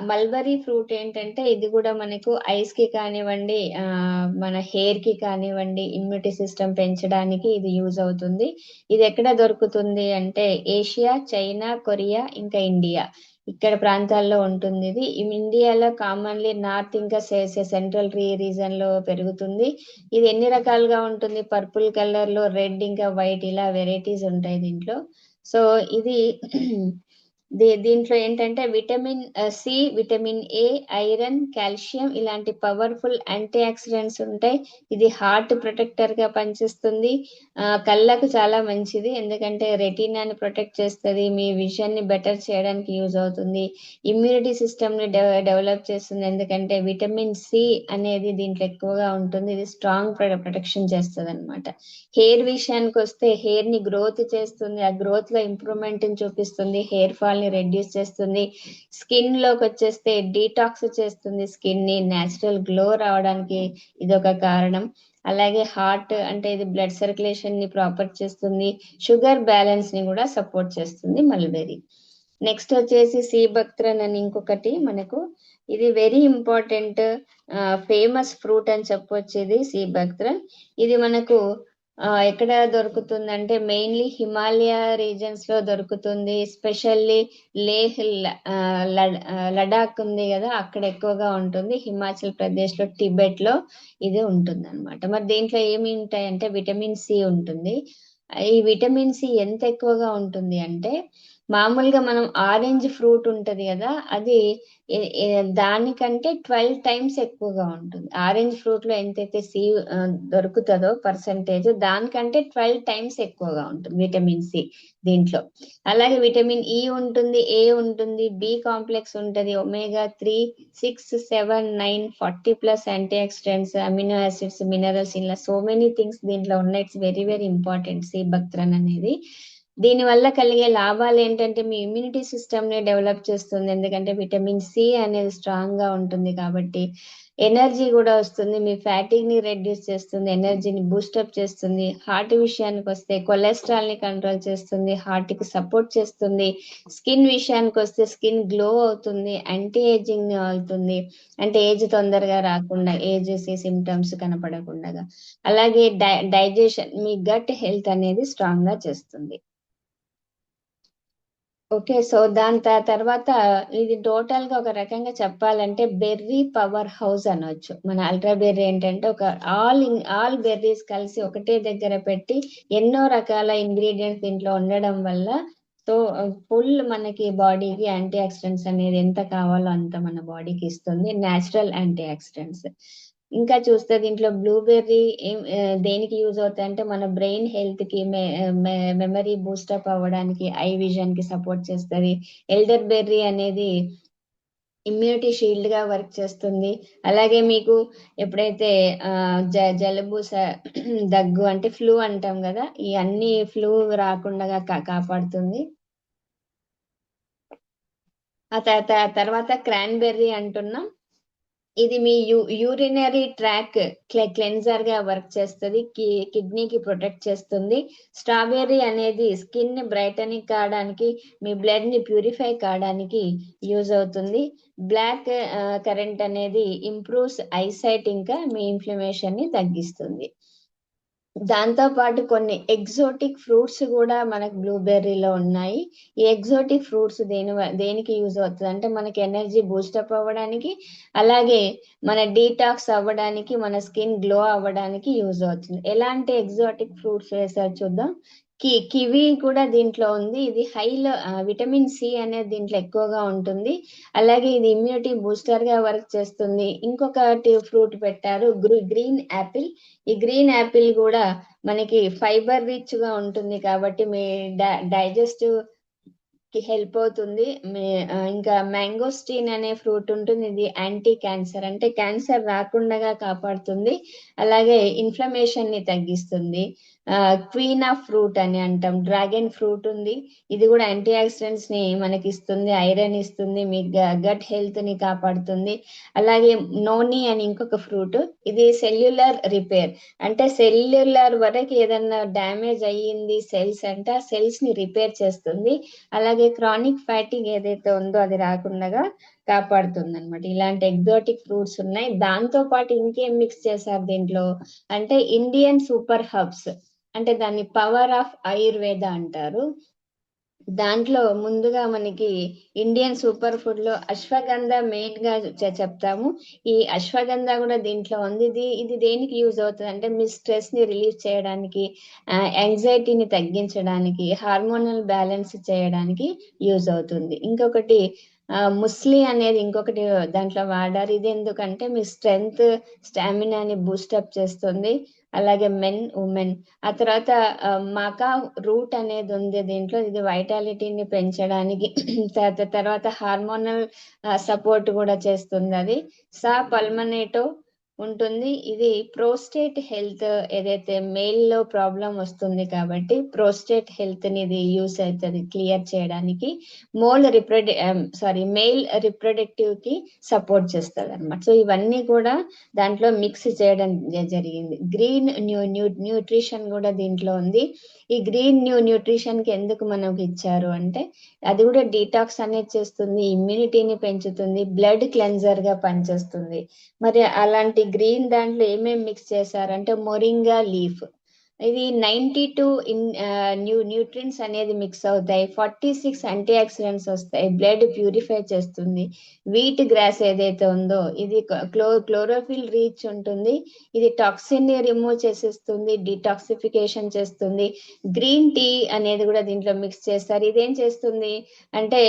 మల్బరీ ఫ్రూట్ ఏంటంటే ఇది కూడా మనకు ఐస్ కి కానివ్వండి, మన హెయిర్ కి కానివ్వండి, ఇమ్యూనిటీ సిస్టమ్ పెంచడానికి ఇది యూజ్ అవుతుంది. ఇది ఎక్కడ దొరుకుతుంది అంటే ఏషియా, చైనా, కొరియా, ఇంకా ఇండియా ఇక్కడ ప్రాంతాల్లో ఉంటుంది. ఇది ఇండియాలో కామన్లీ నార్త్ ఇంకా సెంట్రల్ రీజన్ లో పెరుగుతుంది. ఇది ఎన్ని రకాలుగా ఉంటుంది, పర్పుల్ కలర్ లో, రెడ్ ఇంకా వైట్ ఇలా వెరైటీస్ ఉంటాయి దీంట్లో. సో ఇది దీంట్లో ఏంటంటే vitamin C, vitamin A, iron, calcium ఇలాంటి పవర్ఫుల్ యాంటీ ఆక్సిడెంట్స్ ఉంటాయి. ఇది హార్ట్ ప్రొటెక్టర్ గా పనిచేస్తుంది. కళ్ళకు చాలా మంచిది, ఎందుకంటే రెటీనాని ప్రొటెక్ట్ చేస్తుంది, మీ విజన్ ని బెటర్ చేయడానికి యూజ్ అవుతుంది. ఇమ్యూనిటీ సిస్టమ్ ని డెవలప్ చేస్తుంది, ఎందుకంటే విటమిన్ సి అనేది దీంట్లో ఎక్కువగా ఉంటుంది. ఇది స్ట్రాంగ్ ప్రొటెక్షన్ చేస్తుంది అనమాట. హెయిర్ విషయానికి వస్తే హెయిర్ ని గ్రోత్ చేస్తుంది, ఆ గ్రోత్ లో ఇంప్రూవ్మెంట్ ని చూపిస్తుంది, హెయిర్ ఫాల్ ని రెడ్యూస్ చేస్తుంది. స్కిన్ లోకి వచ్చేస్తే డీటాక్స్ చేస్తుంది, స్కిన్ ని నేచురల్ గ్లో రావడానికి ఇది ఒక కారణం. అలాగే హార్ట్ అంటే ఇది బ్లడ్ సర్క్యులేషన్ ని ప్రాపర్ చేస్తుంది, షుగర్ బ్యాలెన్స్ ని కూడా సపోర్ట్ చేస్తుంది మల్బెరీ. నెక్స్ట్ వచ్చేసి సి బక్త్రన్ అని ఇంకొకటి మనకు, ఇది వెరీ ఇంపార్టెంట్ ఫేమస్ ఫ్రూట్ అని చెప్పొచ్చు. ఇది సి బక్త్రన్, ఇది మనకు ఎక్కడ దొరుకుతుందంటే మెయిన్లీ హిమాలయ రీజన్స్ లో దొరుకుతుంది. ఎస్పెషల్లీ లేహ్, లడాక్ ఉంది కదా, అక్కడ ఎక్కువగా ఉంటుంది. హిమాచల్ ప్రదేశ్ లో, టిబెట్ లో ఇది ఉంటుంది అనమాట. మరి దీంట్లో ఏమి ఉంటాయంటే విటమిన్ సి ఉంటుంది. ఈ విటమిన్ సి ఎంత ఎక్కువగా ఉంటుంది అంటే మామూలుగా మనం ఆరెంజ్ ఫ్రూట్ ఉంటది కదా, అది దానికంటే 12 టైమ్స్ ఎక్కువగా ఉంటుంది. ఆరెంజ్ ఫ్రూట్ లో ఎంతైతే సి దొరుకుతుందో పర్సంటేజ్, దానికంటే 12 టైమ్స్ ఎక్కువగా ఉంటుంది విటమిన్ సి దీంట్లో. అలాగే విటమిన్ ఈ ఉంటుంది, ఏ ఉంటుంది, బి కాంప్లెక్స్ ఉంటుంది, omega 3, 6, 7, 9, 40+ antioxidants, amino acids, minerals, ఇలా సో మెనీ థింగ్స్ దీంట్లో ఉన్నాయి. It's very very important sea buckthorn అనేది. దీని వల్ల కలిగే లాభాలు ఏంటంటే మీ ఇమ్యూనిటీ సిస్టమ్ ని డెవలప్ చేస్తుంది, ఎందుకంటే విటమిన్ సి అనేది స్ట్రాంగ్ గా ఉంటుంది కాబట్టి. ఎనర్జీ కూడా వస్తుంది, మీ ఫ్యాటిక్ ని రెడ్యూస్ చేస్తుంది, ఎనర్జీని బూస్టప్ చేస్తుంది. హార్ట్ విషయానికి వస్తే కొలెస్ట్రాల్ ని కంట్రోల్ చేస్తుంది, హార్ట్ కి సపోర్ట్ చేస్తుంది. స్కిన్ విషయానికి వస్తే స్కిన్ గ్లో అవుతుంది, యాంటీ ఏజింగ్ అవుతుంది, అంటే ఏజ్ తొందరగా రాకుండా, ఏజ్ సిమ్టమ్స్ కనపడకుండా. అలాగే డైజెషన్, మీ గట్ హెల్త్ అనేది స్ట్రాంగ్ గా చేస్తుంది. ఓకే, సో దాని తర్వాత ఇది టోటల్ గా ఒక రకంగా చెప్పాలంటే బెర్రీ పవర్ హౌస్ అనొచ్చు. మన అల్ట్రా బెర్రీ ఏంటంటే ఒక ఆల్ బెర్రీస్ కలిసి ఒకటే దగ్గర పెట్టి ఎన్నో రకాల ఇంగ్రీడియంట్స్ దీంట్లో ఉండడం వల్ల సో ఫుల్ మనకి బాడీకి యాంటీ ఆక్సిడెంట్స్ అనేది ఎంత కావాలో అంత మన బాడీకి ఇస్తుంది, నేచురల్ యాంటీ ఆక్సిడెంట్స్. ఇంకా చూస్తే దీంట్లో బ్లూబెర్రీ దేనికి యూజ్ అవుతాయి అంటే మన బ్రెయిన్ హెల్త్ కి, మెమరీ బూస్టప్ అవ్వడానికి, ఐ విజన్ కి సపోర్ట్ చేస్తుంది. ఎల్డర్ బెర్రీ అనేది ఇమ్యూనిటీ షీల్డ్ గా వర్క్ చేస్తుంది. అలాగే మీకు ఎప్పుడైతే జలుబు, దగ్గు అంటే ఫ్లూ అంటాం కదా, ఈ అన్ని ఫ్లూ రాకుండా కాపాడుతుంది. ఆ తర్వాత క్రాన్బెర్రీ అంటున్నాం, ఇది మీ యూరినరీ ట్రాక్ క్లెన్జర్ గా వర్క్ చేస్తుంది, కిడ్నీకి ప్రొటెక్ట్ చేస్తుంది. స్ట్రాబెర్రీ అనేది స్కిన్ ని బ్రైటనింగ్ కావడానికి, మీ బ్లడ్ ని ప్యూరిఫై కావడానికి యూజ్ అవుతుంది. బ్లాక్ కరెంట్ అనేది ఇంప్రూవ్స్ ఐసైట్, ఇంకా మీ ఇన్ఫ్లమేషన్ ని తగ్గిస్తుంది. దాంతో పాటు కొన్ని ఎగ్జోటిక్ ఫ్రూట్స్ కూడా మనకు బ్లూబెర్రీలో ఉన్నాయి. ఈ ఎగ్జోటిక్ ఫ్రూట్స్ దేనికి యూజ్ అవుతుంది అంటే మనకి ఎనర్జీ బూస్టప్ అవ్వడానికి, అలాగే మన డీటాక్స్ అవ్వడానికి, మన స్కిన్ గ్లో అవ్వడానికి యూజ్ అవుతుంది. ఎలాంటి ఎగ్జోటిక్ ఫ్రూట్స్ వేసారు చూద్దాం. కివి కూడా దీంట్లో ఉంది, ఇది హైలో విటమిన్ సి అనేది దీంట్లో ఎక్కువగా ఉంటుంది. అలాగే ఇది ఇమ్యూనిటీ బూస్టర్ గా వర్క్ చేస్తుంది. ఇంకొకటి ఫ్రూట్ పెట్టారు గ్రీన్ యాపిల్. ఈ గ్రీన్ యాపిల్ కూడా మనకి ఫైబర్ రిచ్ గా ఉంటుంది కాబట్టి మీ డైజెస్టివ్ కి హెల్ప్ అవుతుంది. ఇంకా మ్యాంగోస్టీన్ అనే ఫ్రూట్ ఉంటుంది, ఇది యాంటీ క్యాన్సర్, అంటే క్యాన్సర్ రాకుండా కాపాడుతుంది, అలాగే ఇన్ఫ్లమేషన్ ని తగ్గిస్తుంది. క్వీన్ ఆఫ్ ఫ్రూట్ అని అంటాం, డ్రాగన్ ఫ్రూట్ ఉంది, ఇది కూడా యాంటీ ఆక్సిడెంట్స్ ని మనకి ఇస్తుంది, ఐరన్ ఇస్తుంది, మీ గట్ హెల్త్ ని కాపాడుతుంది. అలాగే నోని అని ఇంకొక ఫ్రూట్, ఇది సెల్యులర్ రిపేర్, అంటే సెల్యులర్ వరకు ఏదన్నా డ్యామేజ్ అయ్యింది సెల్స్ అంటే ఆ సెల్స్ ని రిపేర్ చేస్తుంది. అలాగే క్రానిక్ ఫ్యాటింగ్ ఏదైతే ఉందో అది రాకుండా కాపాడుతుంది అనమాట. ఇలాంటి ఎగ్జాటిక్ ఫ్రూట్స్ ఉన్నాయి. దాంతో పాటు ఇంకేం మిక్స్ చేశారు దీంట్లో అంటే ఇండియన్ సూపర్ హర్బ్స్, అంటే దాన్ని పవర్ ఆఫ్ ఆయుర్వేద అంటారు. దాంట్లో ముందుగా మనకి ఇండియన్ సూపర్ ఫుడ్ లో అశ్వగంధ మెయిన్ గా చెప్తాము. ఈ అశ్వగంధ కూడా దీంట్లో ఉంది. ఇది దేనికి యూజ్ అవుతుంది అంటే మీ స్ట్రెస్ ని రిలీఫ్ చేయడానికి, యాంగ్జైటీని తగ్గించడానికి, హార్మోనల్ బ్యాలెన్స్ చేయడానికి యూజ్ అవుతుంది. ఇంకొకటి ముస్లి అనేది ఇంకొకటి దాంట్లో వాడారు. ఇది ఎందుకంటే మీ స్ట్రెంగ్త్ స్టామినాని బూస్టప్ చేస్తుంది. అలాగే మెన్ ఉమెన్. ఆ తర్వాత మాకా రూట్ అనేది ఉంది దీంట్లో, ఇది వైటాలిటీని పెంచడానికి తర్వాత హార్మోనల్ సపోర్ట్ కూడా చేస్తుంది. అది సా పల్మనేటో ఉంటుంది. ఇది ప్రోస్టేట్ హెల్త్, ఏదైతే మేల్ లో ప్రాబ్లం వస్తుంది కాబట్టి ప్రోస్టేట్ హెల్త్ ని ఇది యూస్ అవుతుంది క్లియర్ చేయడానికి. మెయిల్ రిప్రొడక్టివ్ కి సపోర్ట్ చేస్తుంది అనమాట. సో ఇవన్నీ కూడా దాంట్లో మిక్స్ చేయడం జరిగింది. గ్రీన్ న్యూట్రిషన్ కూడా దీంట్లో ఉంది. ఈ గ్రీన్ న్యూట్రిషన్ కి ఎందుకు మనకు ఇచ్చారు అంటే అది కూడా డీటాక్స్ అనేది చేస్తుంది, ఇమ్యూనిటీని పెంచుతుంది, బ్లడ్ క్లెన్జర్ గా పనిచేస్తుంది. మరి అలాంటి గ్రీన్ దాంట్లో ఏమేమి మిక్స్ చేశారంటే మొరింగా లీఫ్, ఇది 92 న్యూట్రిన్స్ అనేది మిక్స్ అవుతాయి. 46 యాంటీ ఆక్సిడెంట్స్ వస్తాయి, బ్లడ్ ప్యూరిఫై చేస్తుంది. వీట్ గ్రాస్ ఏదైతే ఉందో ఇది క్లోరోఫిల్ రీచ్ ఉంటుంది. ఇది టాక్సిన్ ని రిమూవ్ చేసేస్తుంది, డిటాక్సిఫికేషన్ చేస్తుంది. గ్రీన్ టీ అనేది కూడా దీంట్లో మిక్స్ చేస్తారు. ఇదేం చేస్తుంది అంటే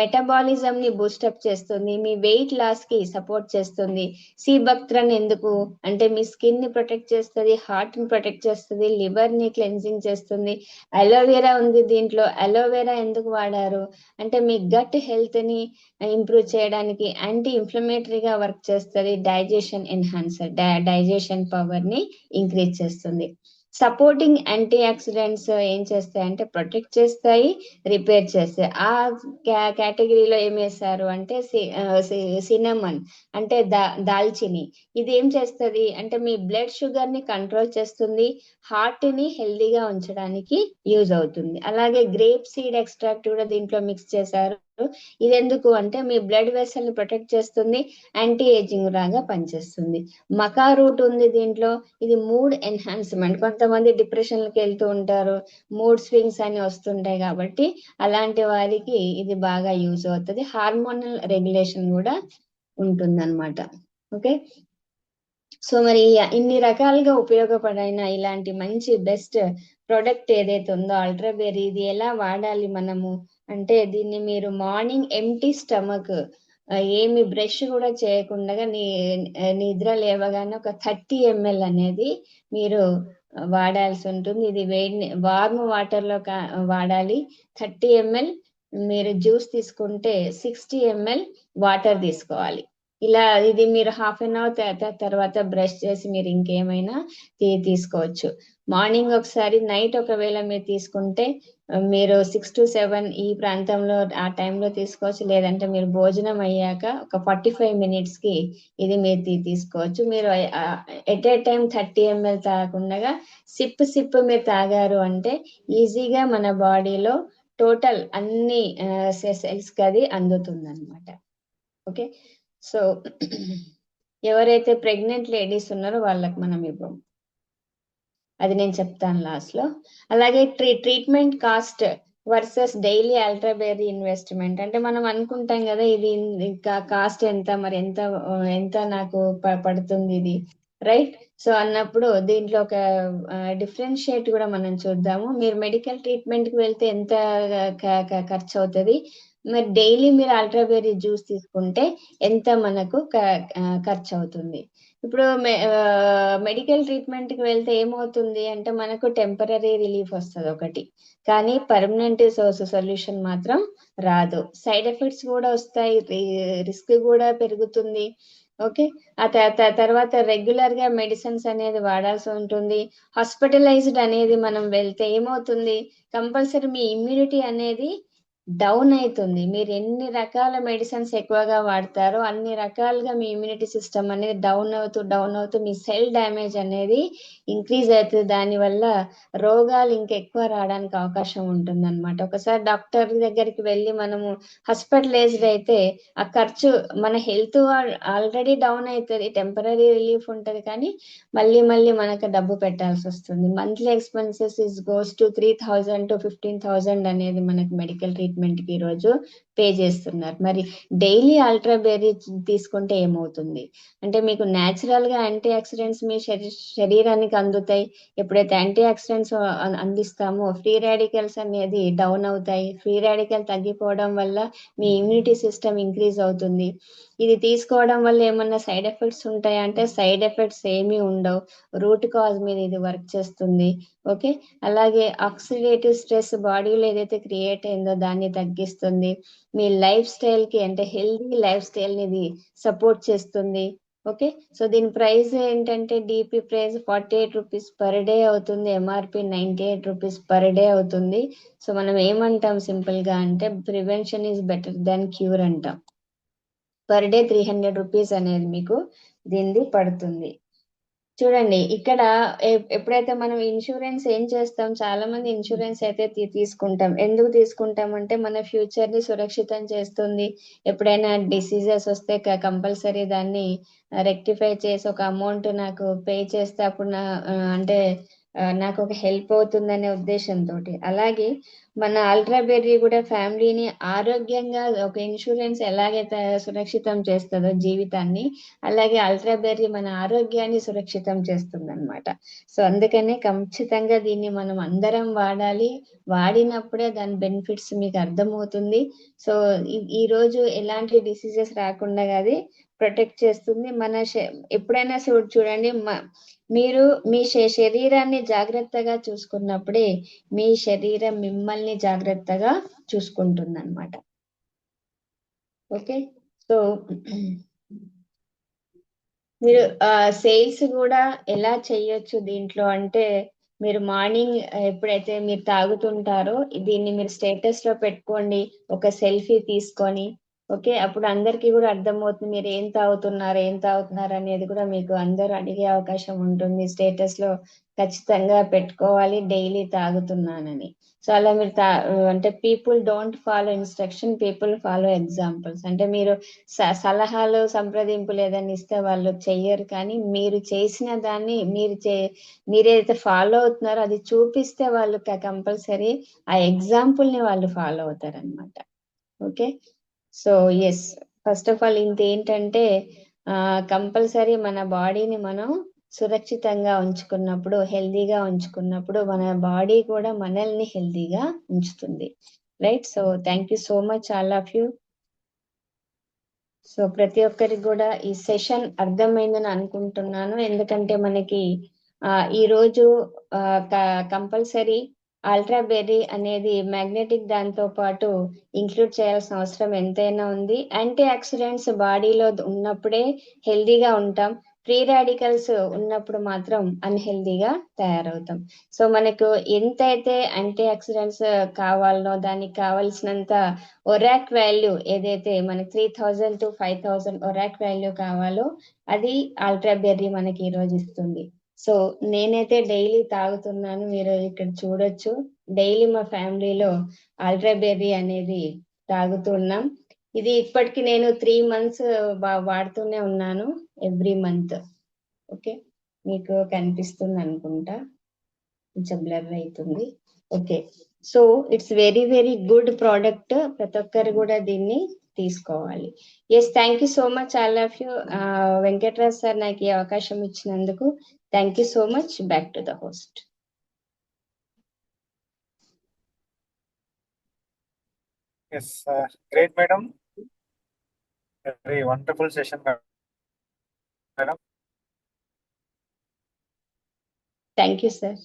మెటబాలిజం ని బూస్టప్ చేస్తుంది, మీ వెయిట్ లాస్ కి సపోర్ట్ చేస్తుంది. సి బక్త్రన్ ఎందుకు అంటే మీ స్కిన్ ని ప్రొటెక్ట్ చేస్తుంది, హార్ట్ ని ప్రొటెక్ట్ చేస్తుంది, లివర్ ని క్లెన్జింగ్ చేస్తుంది. అలోవెరా ఉంది దీంట్లో. అలోవెరా ఎందుకు వాడారు అంటే మీ గట్ హెల్త్ ని ఇంప్రూవ్ చేయడానికి, యాంటీ ఇన్ఫ్లమేటరీగా వర్క్ చేస్తుంది, డైజెషన్ ఎన్హాన్సర్, డైజెషన్ పవర్ ని ఇంక్రీజ్ చేస్తుంది. సపోర్టింగ్ యాంటీ ఆక్సిడెంట్స్ ఏం చేస్తాయి అంటే ప్రొటెక్ట్ చేస్తాయి, రిపేర్ చేస్తాయి. ఆ కేటగిరీలో ఏం వేస్తారు అంటే సినమన్ అంటే దాల్చిని. ఇది ఏం చేస్తుంది అంటే మీ బ్లడ్ షుగర్ ని కంట్రోల్ చేస్తుంది, హార్ట్ ని హెల్దీగా ఉంచడానికి యూజ్ అవుతుంది. అలాగే గ్రేప్ సీడ్ ఎక్స్ట్రాక్ట్ కూడా దీంట్లో మిక్స్ చేశారు. ఇది ఎందుకు అంటే మీ బ్లడ్ వెసల్ ని ప్రొటెక్ట్ చేస్తుంది, యాంటీ ఏజింగ్ లాగా పనిచేస్తుంది. మకా రూట్ ఉంది దీంట్లో. ఇది మూడ్ ఎన్హాన్స్మెంట్, కొంతమంది డిప్రెషన్కి వెళ్తూ ఉంటారు, మూడ్ స్వింగ్స్ అని వస్తుంటాయి కాబట్టి అలాంటి వారికి ఇది బాగా యూజ్ అవుతుంది. హార్మోనల్ రెగ్యులేషన్ కూడా ఉంటుందన్నమాట. ఓకే, సో మరి ఇన్ని రకాలుగా ఉపయోగపడిన ఇలాంటి మంచి బెస్ట్ ప్రోడక్ట్ ఏదైతే ఉందో అల్ట్రాబెర్రీ, ఇది ఎలా వాడాలి మనము అంటే దీన్ని మీరు మార్నింగ్ ఎంటీ స్టమక్, ఏమి బ్రష్ కూడా చేయకుండా నిద్ర లేవగానే ఒక 30 ml అనేది మీరు వాడాల్సి ఉంటుంది. ఇది వార్మ్ వాటర్ లో వాడాలి. 30 ml మీరు జ్యూస్ తీసుకుంటే 60 ml వాటర్ తీసుకోవాలి. ఇలా ఇది మీరు హాఫ్ అన్ అవర్ తర్వాత బ్రష్ చేసి మీరు ఇంకేమైనా తీసుకోవచ్చు. మార్నింగ్ ఒకసారి, నైట్ ఒకవేళ మీరు తీసుకుంటే మీరు 6 to 7 ఈ ప్రాంతంలో ఆ టైంలో తీసుకోవచ్చు. లేదంటే మీరు భోజనం అయ్యాక ఒక 45 minutes కి ఇది మీరు తీసుకోవచ్చు. మీరు ఎట్ ఏ టైం 30 ml తాగకుండా సిప్ మీరు తాగారు అంటే ఈజీగా మన బాడీలో టోటల్ అన్ని సెల్స్ కి అది అందుతుంది అనమాట. ఓకే, సో ఎవరైతే ప్రెగ్నెంట్ లేడీస్ ఉన్నారో వాళ్ళకి మనం ఇవ్వం, అది నేను చెప్తాను లాస్ట్ లో. అలాగే treatment cost versus daily ultra berry investment అంటే మనం అనుకుంటాం కదా ఇది ఇంకా కాస్ట్ ఎంత, మరి ఎంత ఎంత నాకు పడుతుంది ఇది, రైట్? సో అన్నప్పుడు దీంట్లో ఒక డిఫరెన్షియేట్ కూడా మనం చూద్దాము. మీరు మెడికల్ ట్రీట్మెంట్ కి వెళ్తే ఎంత ఖర్చు అవుతుంది, మరి డైలీ మీరు అల్ట్రాబెర్రీ జ్యూస్ తీసుకుంటే ఎంత మనకు ఖర్చు అవుతుంది. ఇప్పుడు మెడికల్ ట్రీట్మెంట్ కి వెళ్తే ఏమవుతుంది అంటే మనకు టెంపరీ రిలీఫ్ వస్తుంది ఒకటి, కానీ పర్మనెంట్ సొల్యూషన్ మాత్రం రాదు. సైడ్ ఎఫెక్ట్స్ కూడా వస్తాయి, రిస్క్ కూడా పెరుగుతుంది. ఓకే, ఆ తర్వాత రెగ్యులర్ గా మెడిసిన్స్ అనేది వాడాల్సి ఉంటుంది. హాస్పిటలైజ్డ్ అనేది మనం వెళ్తే ఏమవుతుంది, కంపల్సరీ మీ ఇమ్యూనిటీ అనేది డౌన్ అవుతుంది. మీరు ఎన్ని రకాల మెడిసిన్స్ ఎక్కువగా వాడతారో అన్ని రకాలుగా మీ ఇమ్యూనిటీ సిస్టమ్ అనేది డౌన్ అవుతూ మీ సెల్ డ్యామేజ్ అనేది ఇంక్రీజ్ అవుతుంది. దానివల్ల రోగాలు ఇంకెక్కువ రావడానికి అవకాశం ఉంటుందన్నమాట. ఒకసారి డాక్టర్ దగ్గరికి వెళ్ళి మనము హాస్పిటలైజ్డ్ అయితే ఆ ఖర్చు, మన హెల్త్ ఆల్రెడీ డౌన్ అవుతుంది, టెంపరీ రిలీఫ్ ఉంటుంది, కానీ మళ్ళీ మళ్ళీ మనకు డబ్బు పెట్టాల్సి వస్తుంది. Monthly expenses is goes to 3,000 to 15,000 అనేది మనకి మెడికల్ ట్రీట్మెంట్ కి ఈరోజు పే చేస్తున్నారు. మరి డైలీ అల్ట్రా బెర్రీ తీసుకుంటే ఏమవుతుంది అంటే మీకు న్యాచురల్ గా యాంటీ ఆక్సిడెంట్స్ మీ శరీరానికి అందుతాయి. ఎప్పుడైతే యాంటీ ఆక్సిడెంట్స్ అందిస్తామో ఫ్రీ రాడికల్స్ అనేది డౌన్ అవుతాయి. ఫ్రీ రాడికల్ తగ్గిపోవడం వల్ల మీ ఇమ్యూనిటీ సిస్టమ్ ఇంక్రీజ్ అవుతుంది. ఇది తీసుకోవడం వల్ల ఏమన్నా సైడ్ ఎఫెక్ట్స్ ఉంటాయా అంటే సైడ్ ఎఫెక్ట్స్ ఏమీ ఉండవు. రూట్ కాజ్ మీద ఇది వర్క్ చేస్తుంది. ఓకే, అలాగే ఆక్సిడేటివ్ స్ట్రెస్ బాడీలో ఏదైతే క్రియేట్ అయిందో దాన్ని తగ్గిస్తుంది. మీ లైఫ్ స్టైల్ కి అంటే హెల్దీ లైఫ్ స్టైల్ ని ఇది సపోర్ట్ చేస్తుంది. ఓకే, సో దీని ప్రైస్ ఏంటంటే DP price 48 rupees per day అవుతుంది. ఎంఆర్పి 98 రూపీస్ పర్ డే అవుతుంది. సో మనం ఏమంటాం సింపుల్ గా అంటే prevention is better than cure అంటాం. పర్ డే 300 రూపీస్ అనేది మీకు దీనిది పడుతుంది. చూడండి ఇక్కడ ఎప్పుడైతే మనం ఇన్సూరెన్స్ ఏం చేస్తాం, చాలా మంది ఇన్సూరెన్స్ అయితే తీసుకుంటాం. ఎందుకు తీసుకుంటాం అంటే మన ఫ్యూచర్ ని సురక్షితం చేస్తుంది. ఎప్పుడైనా డిసీజెస్ వస్తే కంపల్సరీ దాన్ని రెక్టిఫై చేసి ఒక అమౌంట్ నాకు పే చేస్తే అప్పుడు అంటే నాకు ఒక హెల్ప్ అవుతుందనే ఉద్దేశంతో. అలాగే మన అల్ట్రా బెర్రీ కూడా ఫ్యామిలీని ఆరోగ్యంగా ఒక ఇన్సూరెన్స్ ఎలాగైతే సురక్షితం చేస్తుందో జీవితాన్ని, అలాగే అల్ట్రా బెర్రీ మన ఆరోగ్యాన్ని సురక్షితం చేస్తుంది అనమాట. సో అందుకనే ఖచ్చితంగా దీన్ని మనం అందరం వాడాలి. వాడినప్పుడే దాని బెనిఫిట్స్ మీకు అర్థమవుతుంది. సో ఈ రోజు ఎలాంటి డిసీజెస్ రాకుండా అది ప్రొటెక్ట్ చేస్తుంది. ఎప్పుడైనా చూడండి, మీరు మీ శరీరాన్ని జాగ్రత్తగా చూసుకున్నప్పుడే మీ శరీరం మిమ్మల్ని జాగ్రత్తగా చూసుకుంటుంది అనమాట. ఓకే, సో మీరు సేల్స్ కూడా ఎలా చేయొచ్చు దీంట్లో అంటే, మీరు మార్నింగ్ ఎప్పుడైతే మీరు తాగుతుంటారో దీన్ని మీరు స్టేటస్ లో పెట్టుకోండి, ఒక సెల్ఫీ తీసుకొని. ఓకే, అప్పుడు అందరికీ కూడా అర్థమవుతుంది మీరు ఏం తాగుతున్నారు అనేది కూడా మీకు అందరూ అడిగే అవకాశం ఉంటుంది. స్టేటస్ లో ఖచ్చితంగా పెట్టుకోవాలి డైలీ తాగుతున్నానని. సో అలా మీరు అంటే people don't follow instruction, people follow examples. అంటే మీరు సలహాలు సంప్రదింపులు ఏదైనా ఇస్తే వాళ్ళు చెయ్యరు, కానీ మీరు చేసిన దాన్ని మీరేదైతే ఫాలో అవుతున్నారో అది చూపిస్తే వాళ్ళు కంపల్సరీ ఆ ఎగ్జాంపుల్ ని వాళ్ళు ఫాలో అవుతారు అనమాట. Okay, so yes, first of all ఇంతేంటంటే కంపల్సరీ మన బాడీని మనం సురక్షితంగా ఉంచుకున్నప్పుడు, హెల్దీగా ఉంచుకున్నప్పుడు మన బాడీ కూడా మనల్ని హెల్దీగా ఉంచుతుంది. Right, so thank you so much all of you. So ప్రతి ఒక్కరికి కూడా ఈ సెషన్ అర్థమైందని అనుకుంటున్నాను. ఎందుకంటే మనకి ఈ రోజు కంపల్సరీ అల్ట్రా బెర్రీ అనేది మ్యాగ్నెటిక్ దాంతో పాటు ఇంక్లూడ్ చేయాల్సిన అవసరం ఎంతైనా ఉంది. యాంటీ ఆక్సిడెంట్స్ బాడీలో ఉన్నప్పుడే హెల్దీగా ఉంటాం. ఫ్రీ రాడికల్స్ ఉన్నప్పుడు మాత్రం అన్హెల్దీగా తయారవుతాం. సో మనకు ఎంతైతే యాంటీ ఆక్సిడెంట్స్ కావాలనో దానికి కావాల్సినంత ఒరాక్ వాల్యూ ఏదైతే మనకి 3,000 to 5,000 ఒరాక్ వాల్యూ కావాలో అది అల్ట్రా బెర్రీ మనకి ఈ రోజు ఇస్తుంది. సో నేనైతే డైలీ తాగుతున్నాను, మీరు ఇక్కడ చూడొచ్చు. డైలీ మా ఫ్యామిలీలో అల్ట్రా బెర్రీ అనేది తాగుతున్నాం. ఇది ఇప్పటికి నేను 3 months వాడుతూనే ఉన్నాను, ఎవ్రీ మంత్. ఓకే, మీకు కనిపిస్తుంది అనుకుంటా, కొంచెం బ్లర్ అవుతుంది. Okay, so it's very very good product, ప్రతి ఒక్కరు కూడా దీన్ని తీసుకోవాలి. Yes, thank you so much all of you. Venkatraj sir నాకు ఈ అవకాశం ఇచ్చినందుకు thank you so much. Back to the host. Yes, great, madam. Very wonderful session, madam. Thank you sir.